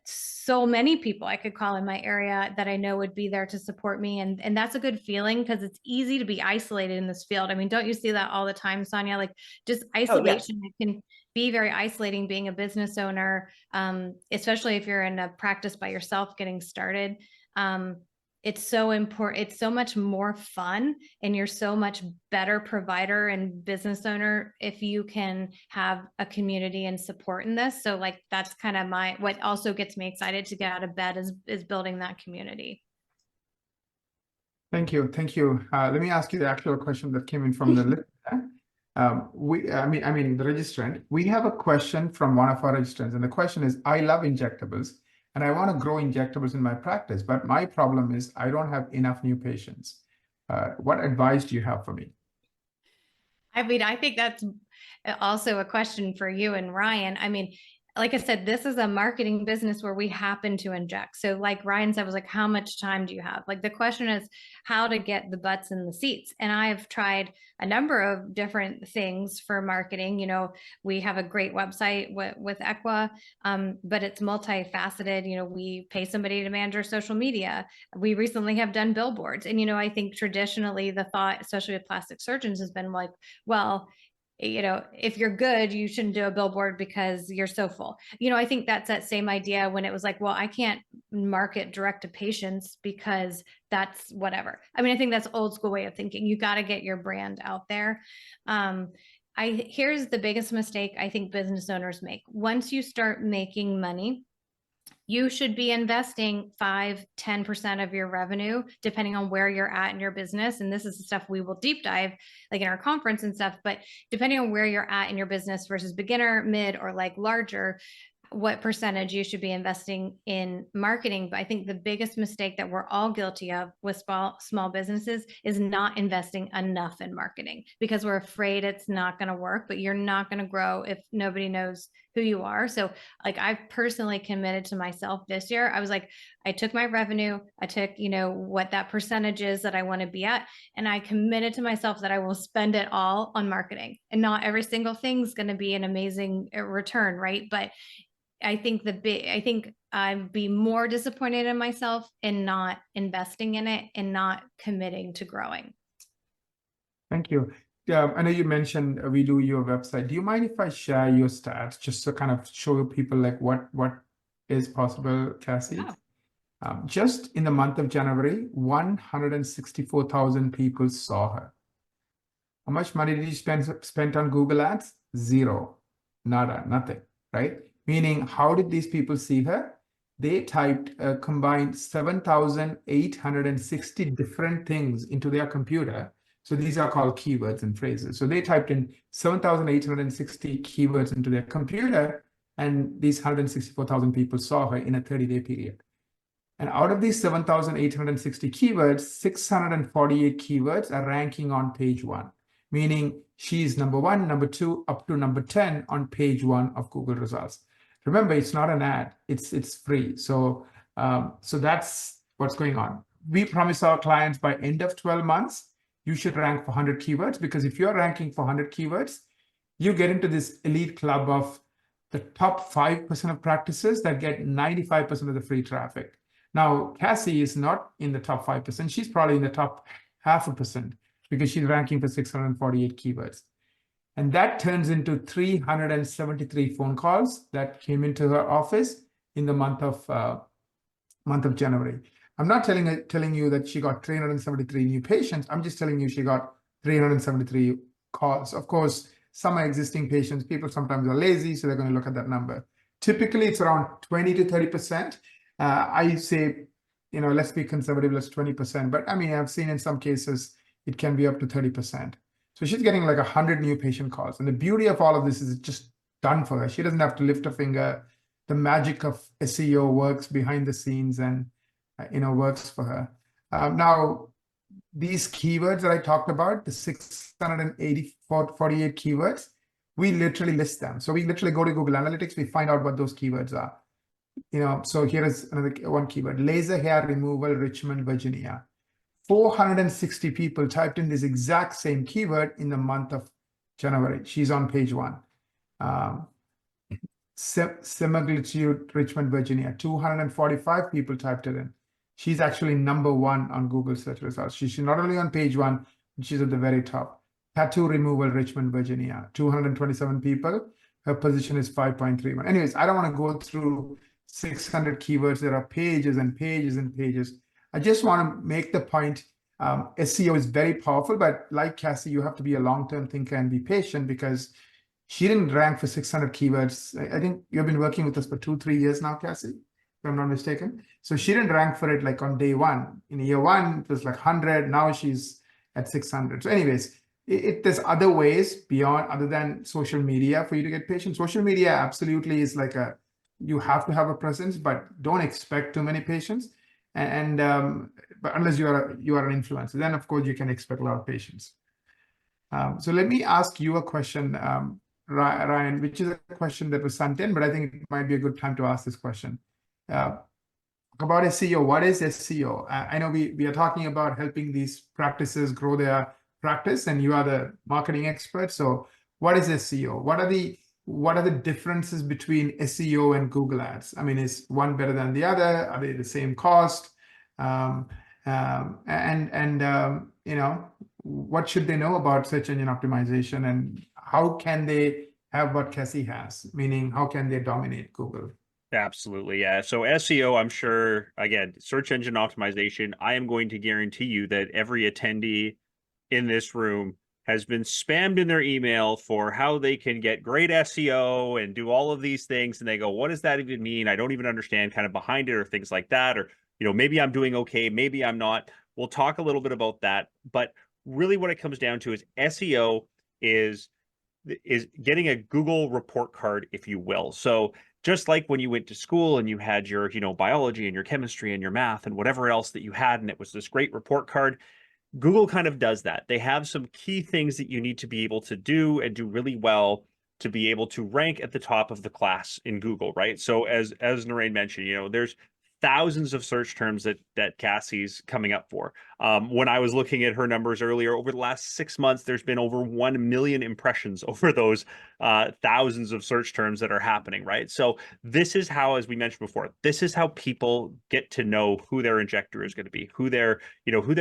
so many people I could call in my area that I know would be there to support me. And that's a good feeling, because it's easy to be isolated in this field. I mean, don't you see that all the time, Sonya? Just isolation, It can be very isolating being a business owner, especially if you're in a practice by yourself getting started. It's so important. It's so much more fun, and you're so much better provider and business owner if you can have a community and support in this. So that's kind of what also gets me excited to get out of bed is building that community. Thank you. Let me ask you the actual question that came in from the listener. The registrant. We have a question from one of our registrants, and the question is, I love injectables and I want to grow injectables in my practice, but my problem is I don't have enough new patients. What advice do you have for me? I think that's also a question for you and Ryan. Like I said, this is a marketing business where we happen to inject. So like Ryan said, was how much time do you have? The question is how to get the butts in the seats. And I've tried a number of different things for marketing. We have a great website with Equa, but it's multifaceted. We pay somebody to manage our social media. We recently have done billboards. And, I think traditionally the thought, especially with plastic surgeons, has been if you're good, you shouldn't do a billboard because you're so full. I think that's that same idea when it was I can't market direct to patients because that's whatever. I think that's old school way of thinking. You got to get your brand out there. Here's the biggest mistake I think business owners make. Once you start making money, you should be investing 5-10% of your revenue, depending on where you're at in your business. And this is the stuff we will deep dive in our conference and stuff, but depending on where you're at in your business versus beginner, mid, or larger, what percentage you should be investing in marketing. But I think the biggest mistake that we're all guilty of with small businesses is not investing enough in marketing, because we're afraid it's not going to work. But you're not going to grow if nobody knows who you are. So like I've personally committed to myself this year. I was like, I took my revenue, I took, what that percentage is that I want to be at. And I committed to myself that I will spend it all on marketing, and not every single thing's going to be an amazing return. Right. But I think I'd be more disappointed in myself in not investing in it and not committing to growing. Thank you. I know you mentioned we do your website. Do you mind if I share your stats just to kind of show people like what is possible, Cassie? Yeah. Just in the month of January, 164,000 people saw her. How much money did you spend on Google Ads? Zero, nada, nothing, right? Meaning, how did these people see her? They typed a combined 7,860 different things into their computer. So these are called keywords and phrases. So they typed in 7,860 keywords into their computer, and these 164,000 people saw her in a 30-day period. And out of these 7,860 keywords, 648 keywords are ranking on page 1, meaning she's number 1, number 2, up to number 10 on page 1 of Google results. Remember, it's not an ad; it's free. So that's what's going on. We promise our clients by end of 12 months, you should rank for 100 keywords, because if you're ranking for 100 keywords, you get into this elite club of the top 5% of practices that get 95% of the free traffic. Now, Cassie is not in the top 5%. She's probably in the top 0.5% because she's ranking for 648 keywords. And that turns into 373 phone calls that came into her office in the month of January. I'm not telling you that she got 373 new patients. I'm just telling you she got 373 calls. Of course, some are existing patients. People sometimes are lazy, so they're going to look at that number. Typically, it's around 20 to 30%. I say, let's be conservative, let's 20%. But I mean, I've seen in some cases, it can be up to 30%. So she's getting like 100 new patient calls. And the beauty of all of this is it's just done for her. She doesn't have to lift a finger. The magic of SEO works behind the scenes and, works for her. Now, these keywords that I talked about, the 648 keywords, we literally list them. So we literally go to Google Analytics, we find out what those keywords are. So here is another one keyword: laser hair removal, Richmond, Virginia. 460 people typed in this exact same keyword in the month of January. She's on page 1. Semaglutide, Richmond, Virginia. 245 people typed it in. She's actually number 1 on Google search results. She's not only on page 1, but she's at the very top. Tattoo removal, Richmond, Virginia. 227 people. Her position is 5.31. Anyways, I don't want to go through 600 keywords. There are pages and pages and pages. I just want to make the point, SEO is very powerful, but like Cassie, you have to be a long-term thinker and be patient, because she didn't rank for 600 keywords. I think you've been working with us for 2-3 years now, Cassie, if I'm not mistaken. So she didn't rank for it like on day 1. In year 1, it was like 100. Now she's at 600. So anyways, there's other ways beyond, other than social media, for you to get patients. Social media absolutely is like you have to have a presence, but don't expect too many patients. But unless you are an influencer, then of course you can expect a lot of patients. So let me ask you a question, Ryan, which is a question that was sent in, but I think it might be a good time to ask this question. About SEO, what is SEO? I know we are talking about helping these practices grow their practice, and you are the marketing expert. So what is SEO? What are the differences between SEO and Google Ads? I mean, is one better than the other? Are they the same cost? What should they know about search engine optimization, and how can they have what Cassie has? Meaning, how can they dominate Google? Absolutely, yeah. So SEO, I'm sure, again, search engine optimization, I am going to guarantee you that every attendee in this room has been spammed in their email for how they can get great SEO and do all of these things. And they go, what does that even mean? I don't even understand kind of behind it, or things like that. Or, maybe I'm doing okay, maybe I'm not. We'll talk a little bit about that. But really what it comes down to is SEO is getting a Google report card, if you will. So just like when you went to school and you had your, biology and your chemistry and your math and whatever else that you had, and it was this great report card, Google kind of does that. They have some key things that you need to be able to do and do really well to be able to rank at the top of the class in Google, right? So as Naren mentioned, there's thousands of search terms that Cassie's coming up for. When I was looking at her numbers earlier, over the last 6 months, there's been over 1 million impressions over those thousands of search terms that are happening, right? So this is how, as we mentioned before, this is how people get to know who their injector is going to be, who their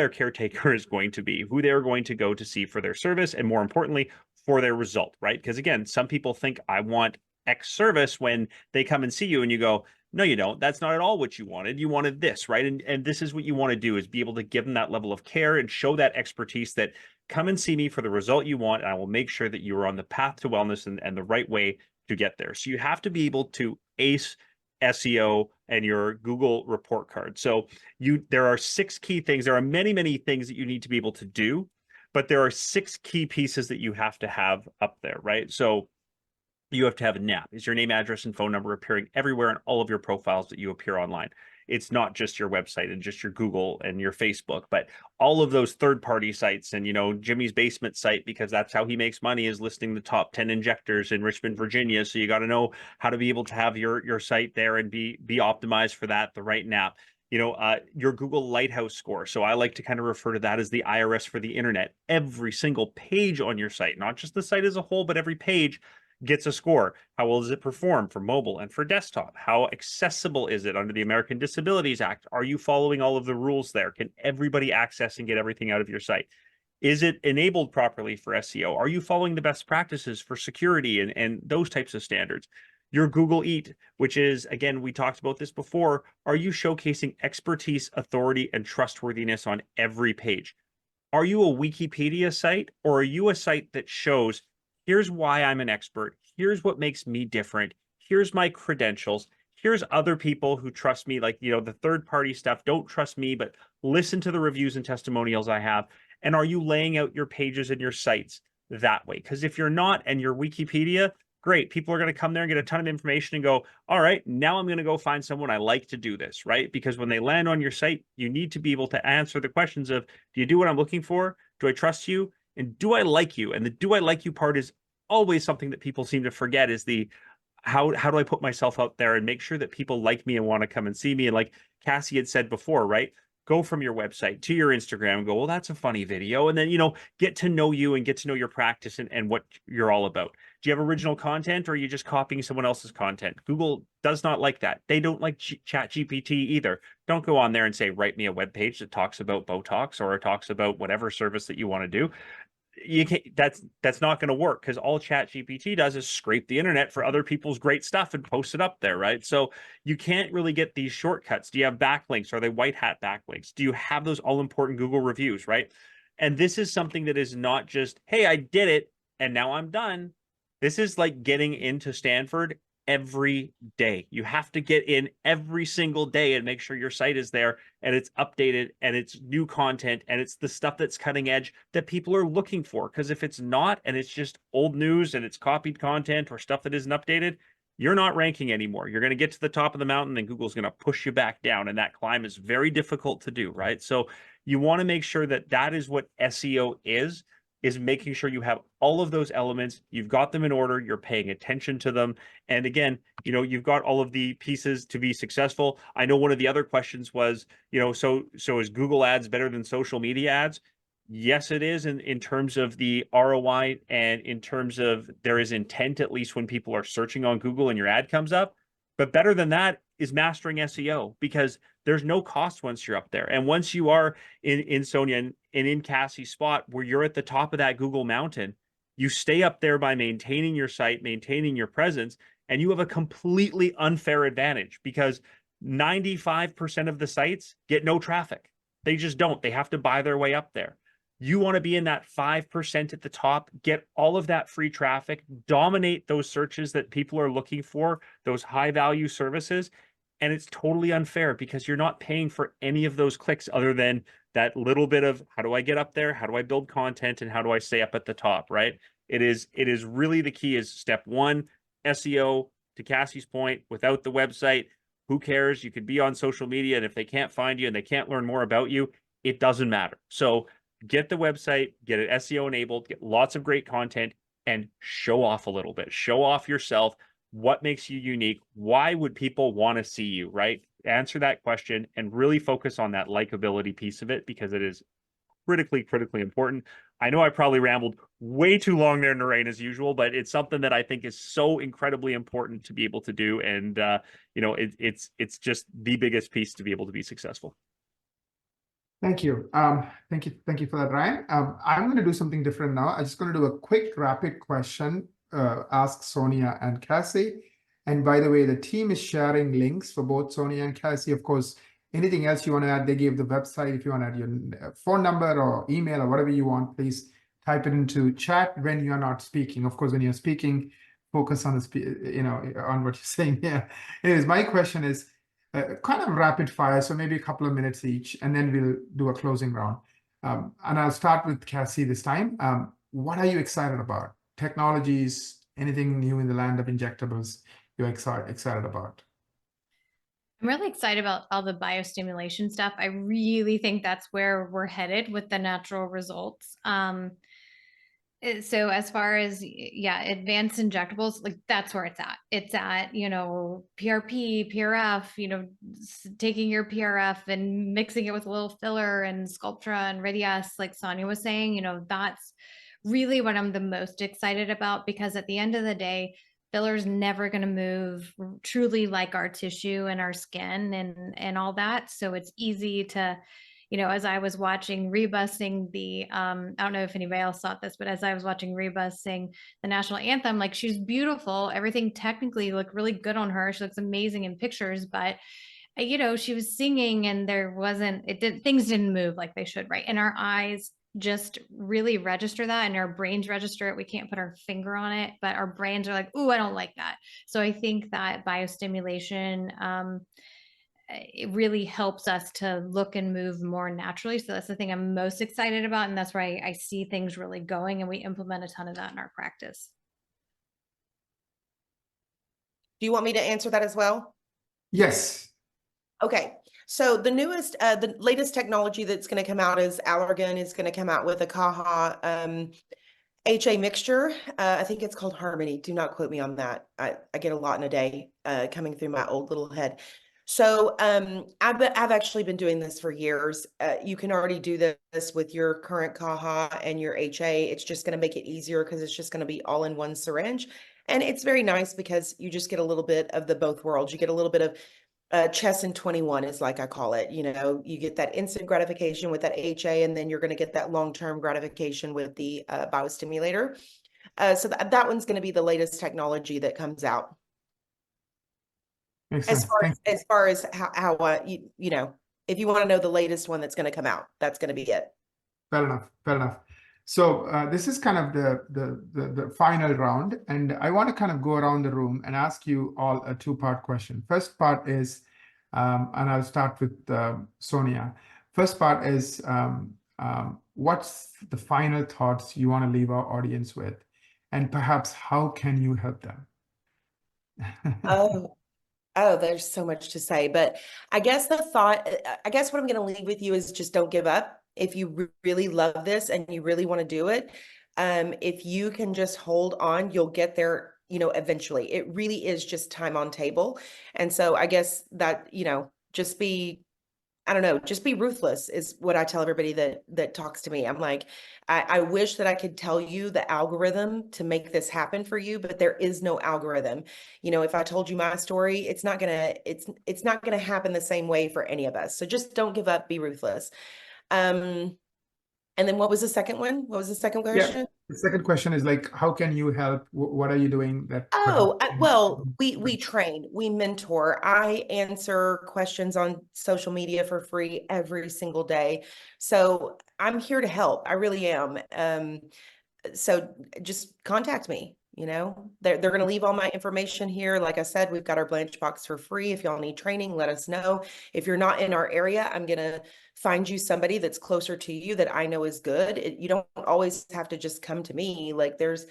caretaker is going to be, who they're going to go to see for their service, and more importantly, for their result, right? Because again, some people think I want X service when they come and see you and you go, no, you don't. That's not at all what you wanted. You wanted this, right? And this is what you want to do, is be able to give them that level of care and show that expertise that come and see me for the result you want. And I will make sure that you are on the path to wellness and the right way to get there. So you have to be able to ace SEO and your Google report card. So there are 6 key things. There are many, many things that you need to be able to do, but there are 6 key pieces that you have to have up there, right? So you have to have a NAP. Is your name, address, and phone number appearing everywhere in all of your profiles that you appear online? It's not just your website and just your Google and your Facebook, but all of those third-party sites. And, Jimmy's Basement site, because that's how he makes money, is listing the top 10 injectors in Richmond, Virginia. So you got to know how to be able to have your site there and be optimized for that, the right NAP. Your Google Lighthouse score. So I like to kind of refer to that as the IRS for the internet. Every single page on your site, not just the site as a whole, but every page gets a score. How well does it perform for mobile and for desktop? How accessible is it under the American Disabilities Act? Are you following all of the rules there? Can everybody access and get everything out of your site? Is it enabled properly for SEO? Are you following the best practices for security and those types of standards? Your Google Eat, which is, again, we talked about this before, are you showcasing expertise, authority, and trustworthiness on every page? Are you a Wikipedia site, or are you a site that shows, here's why I'm an expert, here's what makes me different, here's my credentials, here's other people who trust me, like, the third-party stuff, don't trust me, but listen to the reviews and testimonials I have. And are you laying out your pages and your sites that way? Because if you're not, and you're Wikipedia, great, people are going to come there and get a ton of information and go, all right, now I'm going to go find someone I like to do this, right? Because when they land on your site, you need to be able to answer the questions of, do you do what I'm looking for? Do I trust you? And do I like you? And the do I like you part is always something that people seem to forget, is the how do I put myself out there and make sure that people like me and want to come and see me? And like Cassie had said before, right? Go from your website to your Instagram and go, well, that's a funny video. And then, get to know you and get to know your practice and what you're all about. Do you have original content, or are you just copying someone else's content? Google does not like that. They don't like ChatGPT either. Don't go on there and say, write me a web page that talks about Botox or talks about whatever service that you want to do. You can't, that's not going to work, because all ChatGPT does is scrape the internet for other people's great stuff and post it up there, right? So you can't really get these shortcuts. Do you have backlinks? Are they white hat backlinks? Do you have those all important Google reviews, right? And this is something that is not just, hey, I did it and now I'm done. This is like getting into Stanford every day. You have to get in every single day and make sure your site is there and it's updated and it's new content and it's the stuff that's cutting edge that people are looking for. Because if it's not, and it's just old news and it's copied content or stuff that isn't updated, you're not ranking anymore. You're going to get to the top of the mountain and Google's going to push you back down. And that climb is very difficult to do, right? So you want to make sure that that is what SEO is making sure you have all of those elements, you've got them in order, you're paying attention to them. And again, you've got all of the pieces to be successful. I know one of the other questions was, so is Google ads better than social media ads? Yes, it is in terms of the ROI, and in terms of there is intent, at least when people are searching on Google and your ad comes up. But better than that is mastering SEO, because there's no cost once you're up there. And once you are in Sonya and in Cassie's spot where you're at the top of that Google mountain, you stay up there by maintaining your site, maintaining your presence, and you have a completely unfair advantage, because 95% of the sites get no traffic. They just don't. They have to buy their way up there. You want to be in that 5% at the top, get all of that free traffic, dominate those searches that people are looking for, those high value services. And it's totally unfair, because you're not paying for any of those clicks other than that little bit of, how do I get up there? How do I build content? And how do I stay up at the top, right? It is really the key is step one, SEO. To Cassie's point, without the website, who cares? You could be on social media, and if they can't find you and they can't learn more about you, it doesn't matter. So get the website, get it SEO enabled, get lots of great content, and show off a little bit. Show off yourself. What makes you unique? Why would people want to see you, right? Answer that question and really focus on that likability piece of it, because it is critically important. I know I probably rambled way too long there, Naren, as usual, but it's something that I think is so incredibly important to be able to do. And, it's just the biggest piece to be able to be successful. Thank you. Thank you for that, Ryan. I'm going to do something different now. I'm just going to do a quick rapid question, ask Sonya and Cassie. And by the way, the team is sharing links for both Sonya and Cassie. Of course, anything else you want to add, they gave the website. If you want to add your phone number or email or whatever you want, please type it into chat when you're not speaking. Of course, when you're speaking, focus on on what you're saying here. Anyways, my question is kind of rapid fire, so maybe a couple of minutes each, and then we'll do a closing round. And I'll start with Cassie this time. What are you excited about? Technologies, anything new in the land of injectables you're excited about? I'm really excited about all the biostimulation stuff. I really think that's where we're headed with the natural results. So as far as, advanced injectables, like that's where it's at. It's at, PRP, PRF, taking your PRF and mixing it with a little filler and Sculptra and Radius, like Sonya was saying, that's really what I'm the most excited about, because at the end of the day, filler's never going to move truly like our tissue and our skin and all that. So it's easy to, as I was watching Reba sing I don't know if anybody else thought this, but as I was watching Reba sing the national anthem, like she's beautiful. Everything technically looked really good on her. She looks amazing in pictures, but she was singing and things didn't move like they should, right? And our eyes just really register that, and our brains register it. We can't put our finger on it, but our brains are like, ooh, I don't like that. So I think that biostimulation, it really helps us to look and move more naturally. So that's the thing I'm most excited about. And that's where I see things really going, and we implement a ton of that in our practice. Do you want me to answer that as well? Yes. Okay. So the latest technology that's going to come out is Allergan is going to come out with a CAHA HA mixture. I think it's called Harmony. Do not quote me on that. I get a lot in a day coming through my old little head. So I've actually been doing this for years. You can already do this with your current CAHA and your HA. It's just going to make it easier because it's just going to be all in one syringe. And it's very nice because you just get a little bit of the both worlds. You get a little bit of chess in 21 is like I call it. You get that instant gratification with that HA, and then you're going to get that long-term gratification with the biostimulator. So that one's going to be the latest technology that comes out. As far as how if you want to know the latest one that's going to come out, that's going to be it. Fair enough. So this is kind of the final round, and I want to kind of go around the room and ask you all a two-part question. First part is, and I'll start with Sonya. First part is, what's the final thoughts you want to leave our audience with, and perhaps how can you help them? Oh, there's so much to say, but I guess what I'm going to leave with you is just don't give up. If you really love this and you really want to do it, if you can just hold on, you'll get there, eventually. It really is just time on table. And so I guess that, just be ruthless is what I tell everybody that talks to me. I'm like, I wish that I could tell you the algorithm to make this happen for you, but there is no algorithm. If I told you my story, it's not gonna happen the same way for any of us. So just don't give up, be ruthless. And then what was the second one? What was the second question? Yeah, the second question is like, how can you help? What are you doing that? Well, we train, we mentor. I answer questions on social media for free every single day. So I'm here to help. I really am. So just contact me. They're going to leave all my information here. Like I said, we've got our Blanche box for free. If y'all need training, let us know. If you're not in our area, I'm going to find you somebody that's closer to you that I know is good. You don't always have to just come to me. Like there's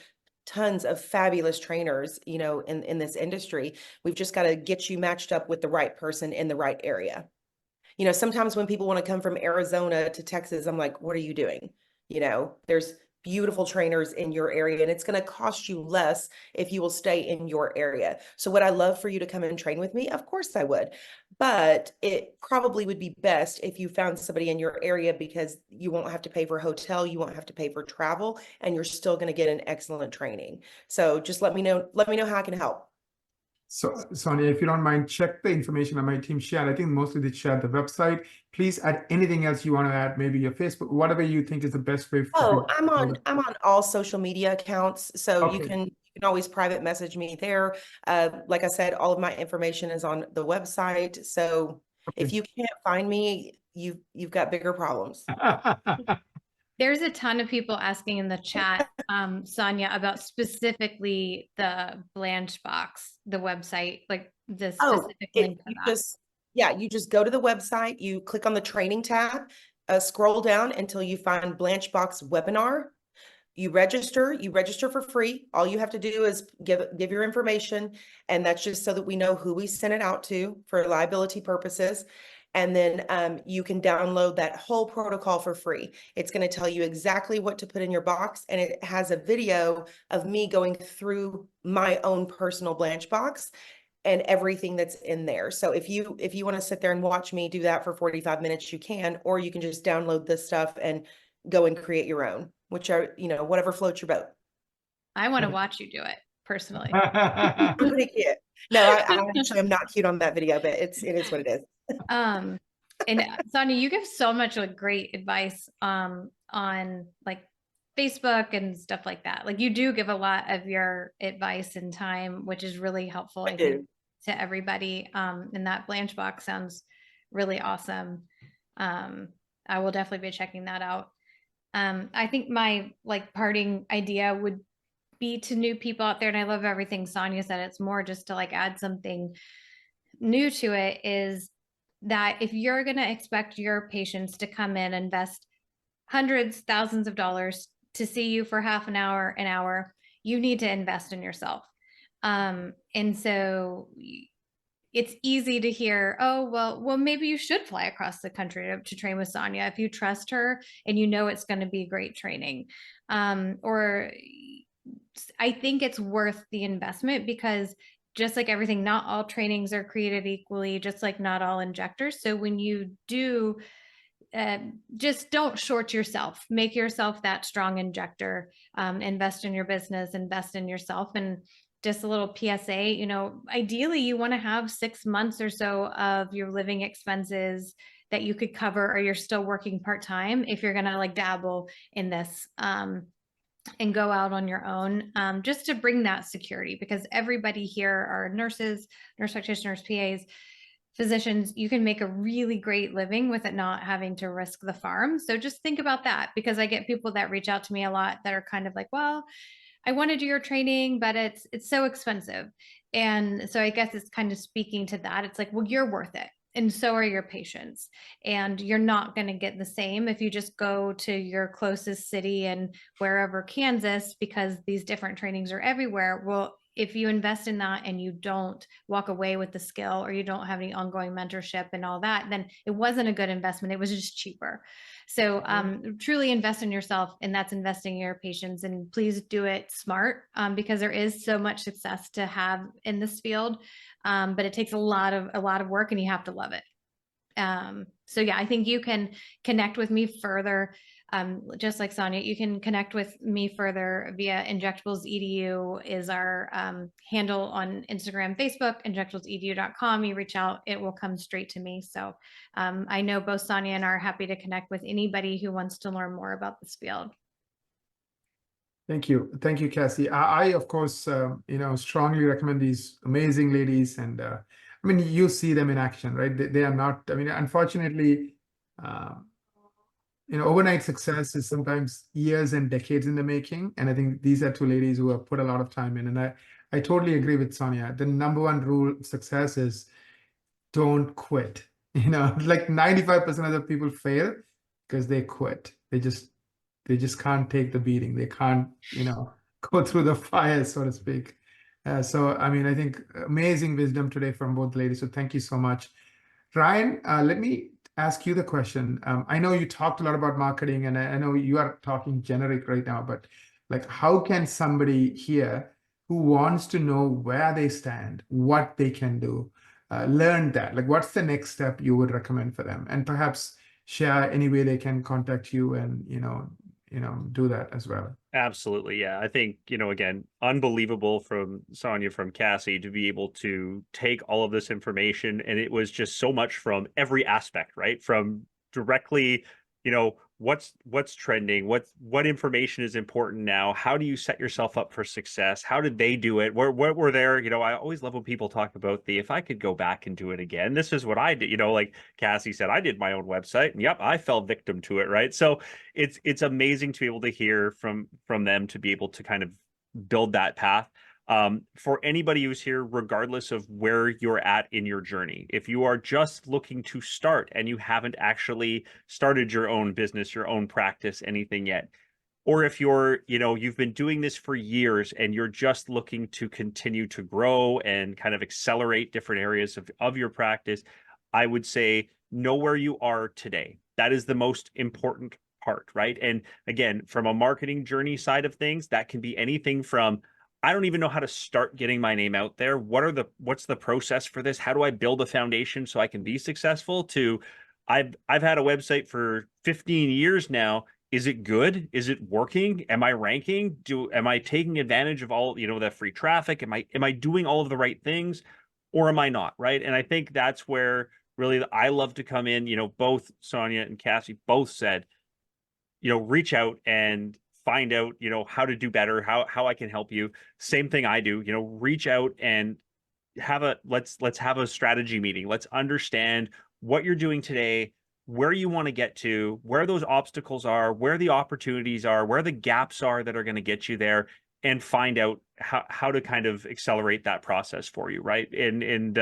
tons of fabulous trainers, in this industry. We've just got to get you matched up with the right person in the right area. Sometimes when people want to come from Arizona to Texas, I'm like, what are you doing? There's beautiful trainers in your area, and it's going to cost you less if you will stay in your area. So would I love for you to come and train with me? Of course I would. But it probably would be best if you found somebody in your area, because you won't have to pay for hotel, you won't have to pay for travel, and you're still going to get an excellent training. So just let me know how I can help. So, Sonya, if you don't mind, check the information on my team shared. I think mostly they shared the website. Please add anything else you want to add, maybe your Facebook, whatever you think is the best way. Oh, I'm on all social media accounts, so you Okay. can always private message me there. Like I said, all of my information is on the website. So if Okay. you can't find me, you've got bigger problems. There's a ton of people asking in the chat, Sonya, about specifically the Blanche box, the website, like the specific link to that. You just go to the website, you click on the training tab, scroll down until you find Blanche Box webinar. You register for free. All you have to do is give your information, and that's just so that we know who we sent it out to for liability purposes. And then you can download that whole protocol for free. It's going to tell you exactly what to put in your box, and it has a video of me going through my own personal Blanche box and everything that's in there. So if you want to sit there and watch me do that for 45 minutes, you can, or you can just download this stuff and go and create your own, which are, whatever floats your boat. I want to watch you do it personally. Pretty cute. No, I actually am not cute on that video, but it is what it is. And Sonya, you give so much like great advice on like Facebook and stuff like that. Like you do give a lot of your advice and time, which is really helpful, I think, to everybody. And that Blanche box sounds really awesome. I will definitely be checking that out. I think my like parting idea would be to new people out there, and I love everything Sonya said. It's more just to like add something new to it, is that if you're going to expect your patients to come in, invest hundreds, thousands of dollars to see you for half an hour, you need to invest in yourself. And so it's easy to hear, oh, well, maybe you should fly across the country to train with Sonya if you trust her and you know it's going to be great training. Or I think it's worth the investment, because just like everything, not all trainings are created equally, just like not all injectors. So when you do, just don't short yourself. Make yourself that strong injector. Invest in your business, invest in yourself. And just a little PSA, ideally you want to have 6 months or so of your living expenses that you could cover, or you're still working part-time if you're going to like dabble in this. And go out on your own, just to bring that security, because everybody here are nurses, nurse practitioners, PAs, physicians. You can make a really great living with it not having to risk the farm. So just think about that, because I get people that reach out to me a lot that are kind of like, well, I want to do your training, but it's so expensive. And so I guess it's kind of speaking to that. It's like, well, you're worth it. And so are your patients. And you're not going to get the same if you just go to your closest city and wherever Kansas, because these different trainings are everywhere. Well, if you invest in that and you don't walk away with the skill, or you don't have any ongoing mentorship and all that, then it wasn't a good investment. It was just cheaper. So truly invest in yourself, and that's investing in your patients. And please do it smart, because there is so much success to have in this field. But it takes a lot of work, and you have to love it. So yeah, I think you can connect with me further. Just like Sonya, you can connect with me further via injectablesedu is our handle on Instagram, Facebook, injectablesedu.com. You reach out, it will come straight to me. So I know both Sonya and I are happy to connect with anybody who wants to learn more about this field. Thank you. Thank you, Cassie. I of course, strongly recommend these amazing ladies. And I mean, you see them in action, right? They are not, I mean, unfortunately, overnight success is sometimes years and decades in the making. And I think these are two ladies who have put a lot of time in. And I totally agree with Sonya. The number one rule of success is don't quit. Like 95% of the people fail because they quit. They just can't take the beating. They can't, go through the fire, so to speak. So, I mean, I think amazing wisdom today from both ladies. So thank you so much. Ryan, let me ask you the question. I know you talked a lot about marketing, and I know you are talking generic right now, but like, how can somebody here who wants to know where they stand, what they can do, learn that? Like, what's the next step you would recommend for them? And perhaps share any way they can contact you and, do that as well. Absolutely. Yeah. I think, again, unbelievable from Sonya, from Cassie, to be able to take all of this information. And it was just so much from every aspect, right? From directly, what's trending, what information is important now, how do you set yourself up for success, how did they do it, what were there, I always love when people talk about if I could go back and do it again, this is what I did, like Cassie said, I did my own website, and yep, I fell victim to it, right? So it's amazing to be able to hear from them, to be able to kind of build that path. For anybody who's here, regardless of where you're at in your journey, if you are just looking to start and you haven't actually started your own business, your own practice, anything yet, or if you've been doing this for years and you're just looking to continue to grow and kind of accelerate different areas of your practice, I would say know where you are today. That is the most important part, right? And again, from a marketing journey side of things, that can be anything from, I don't even know how to start getting my name out there. What's the process for this? How do I build a foundation so I can be successful? To I've had a website for 15 years now. Is it good? Is it working? Am I ranking? Am I taking advantage of all, the free traffic? Am I doing all of the right things, or am I not? Right. And I think that's where really I love to come in. Both Sonya and Cassie both said, reach out and find out, how to do better, how I can help you. Same thing I do, reach out and let's have a strategy meeting. Let's understand what you're doing today, where you want to get to, where those obstacles are, where the opportunities are, where the gaps are that are going to get you there, and find out how to kind of accelerate that process for you, right? And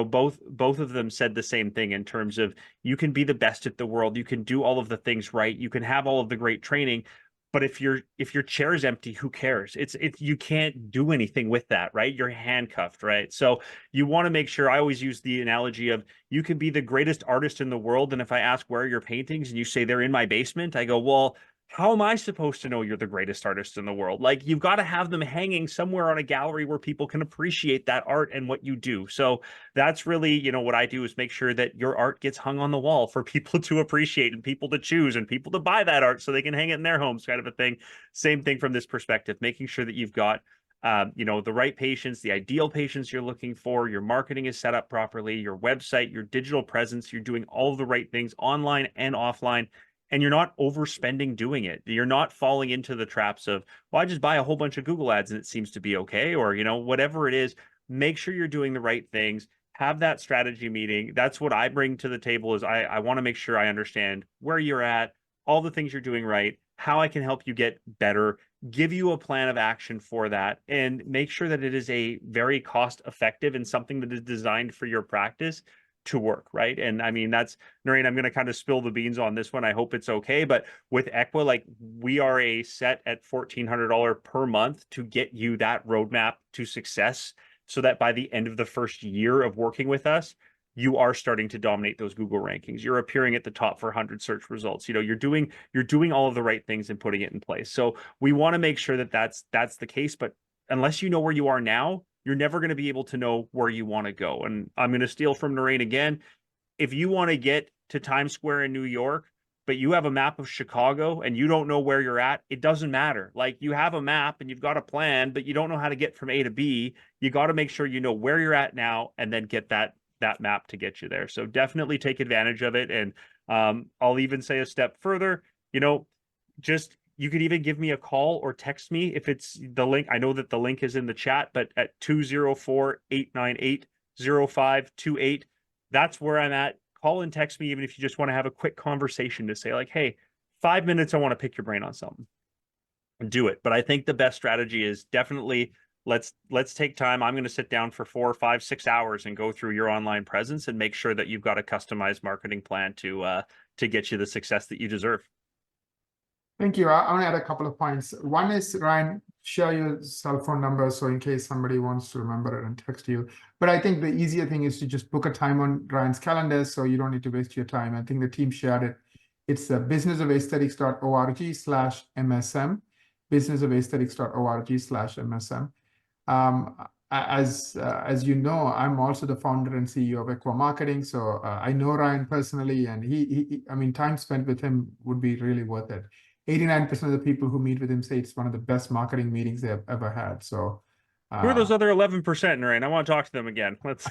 both of them said the same thing in terms of, you can be the best at the world, you can do all of the things right, you can have all of the great training, but if your chair is empty, who cares? It's you can't do anything with that, right? You're handcuffed, right? So you want to make sure. I always use the analogy of, you can be the greatest artist in the world, and if I ask where are your paintings and you say they're in my basement, I go, well, how am I supposed to know you're the greatest artist in the world? Like, you've got to have them hanging somewhere on a gallery where people can appreciate that art and what you do. So that's really, what I do, is make sure that your art gets hung on the wall for people to appreciate and people to choose and people to buy that art so they can hang it in their homes, kind of a thing. Same thing from this perspective, making sure that you've got the right patients, the ideal patients you're looking for, your marketing is set up properly, your website, your digital presence, you're doing all of the right things online and offline, and you're not overspending doing it. You're not falling into the traps of, well, I just buy a whole bunch of Google ads and it seems to be okay, or, whatever it is. Make sure you're doing the right things. Have that strategy meeting. That's what I bring to the table, is I want to make sure I understand where you're at, all the things you're doing right, how I can help you get better, give you a plan of action for that, and make sure that it is a very cost effective and something that is designed for your practice to work, right? And I mean, that's, Naren, I'm going to kind of spill the beans on this one. I hope it's okay. But with Equa, like, we are a set at $1,400 per month to get you that roadmap to success, so that by the end of the first year of working with us, you are starting to dominate those Google rankings. You're appearing at the top for 100 search results. You're doing all of the right things and putting it in place. So we want to make sure that that's the case. But unless you know where you are now, you're never going to be able to know where you want to go. And I'm going to steal from Naren again. If you want to get to Times Square in New York, but you have a map of Chicago and you don't know where you're at, it doesn't matter. Like, you have a map and you've got a plan, but you don't know how to get from A to B. You got to make sure you know where you're at now, and then get that map to get you there. So definitely take advantage of it. And I'll even say a step further, you could even give me a call or text me if it's the link. I know that the link is in the chat, but at 204-898-0528, that's where I'm at. Call and text me, even if you just want to have a quick conversation to say, like, hey, 5 minutes, I want to pick your brain on something, and do it. But I think the best strategy is definitely, let's take time. I'm going to sit down for 4, 5, 6 hours and go through your online presence and make sure that you've got a customized marketing plan to get you the success that you deserve. Thank you. I want to add a couple of points. One is, Ryan, share your cell phone number so in case somebody wants to remember it and text you. But I think the easier thing is to just book a time on Ryan's calendar so you don't need to waste your time. I think the team shared it. It's businessaesthetics.org/MSM, businessaesthetics.org/MSM. As you know, I'm also the founder and CEO of Equa Marketing. So I know Ryan personally, and I mean, time spent with him would be really worth it. 89% of the people who meet with him say it's one of the best marketing meetings they've ever had. So who are those other 11%, Naren? I want to talk to them again. Let's.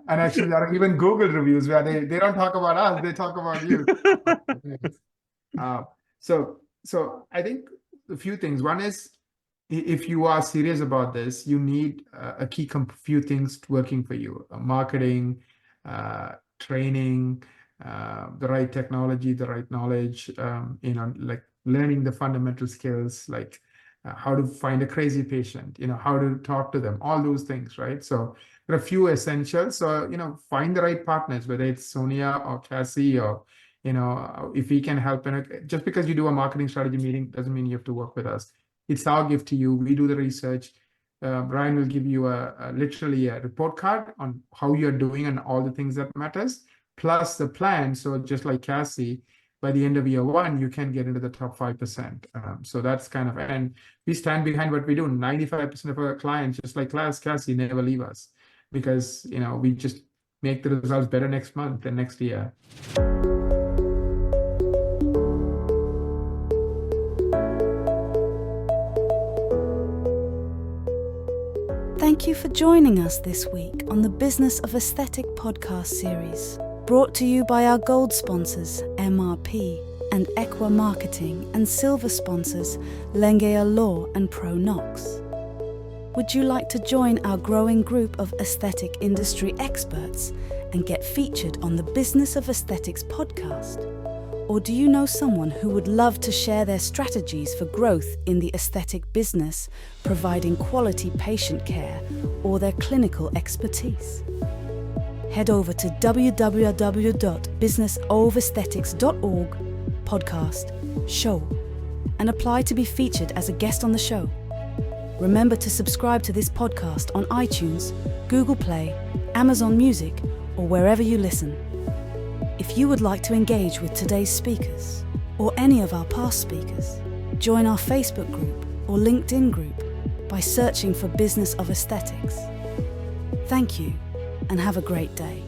And actually, there are even Google reviews where they don't talk about us, they talk about you. So I think a few things. One is, if you are serious about this, you need a few things working for you: marketing, training, the right technology, the right knowledge, like learning the fundamental skills, like how to find a crazy patient, how to talk to them, all those things, right? So there are a few essentials. So, find the right partners, whether it's Sonya or Cassie or, if we can help. Just because you do a marketing strategy meeting doesn't mean you have to work with us. It's our gift to you. We do the research. Ryan will give you literally a report card on how you're doing and all the things that matters, plus the plan. So just like Cassie, by the end of year one, you can get into the top 5%. So that's and we stand behind what we do. 95% of our clients, just like Cassie, never leave us because, we just make the results better next month and next year. Thank you for joining us this week on the Business of Aesthetic podcast series, brought to you by our gold sponsors, MRP and Equa Marketing, and silver sponsors, Lengea Law and ProNox. Would you like to join our growing group of aesthetic industry experts and get featured on the Business of Aesthetics podcast? Or do you know someone who would love to share their strategies for growth in the aesthetic business, providing quality patient care, or their clinical expertise? Head over to www.businessofesthetics.org podcast show and apply to be featured as a guest on the show. Remember to subscribe to this podcast on iTunes, Google Play, Amazon Music, or wherever you listen. If you would like to engage with today's speakers or any of our past speakers, join our Facebook group or LinkedIn group by searching for Business of Aesthetics. Thank you and have a great day.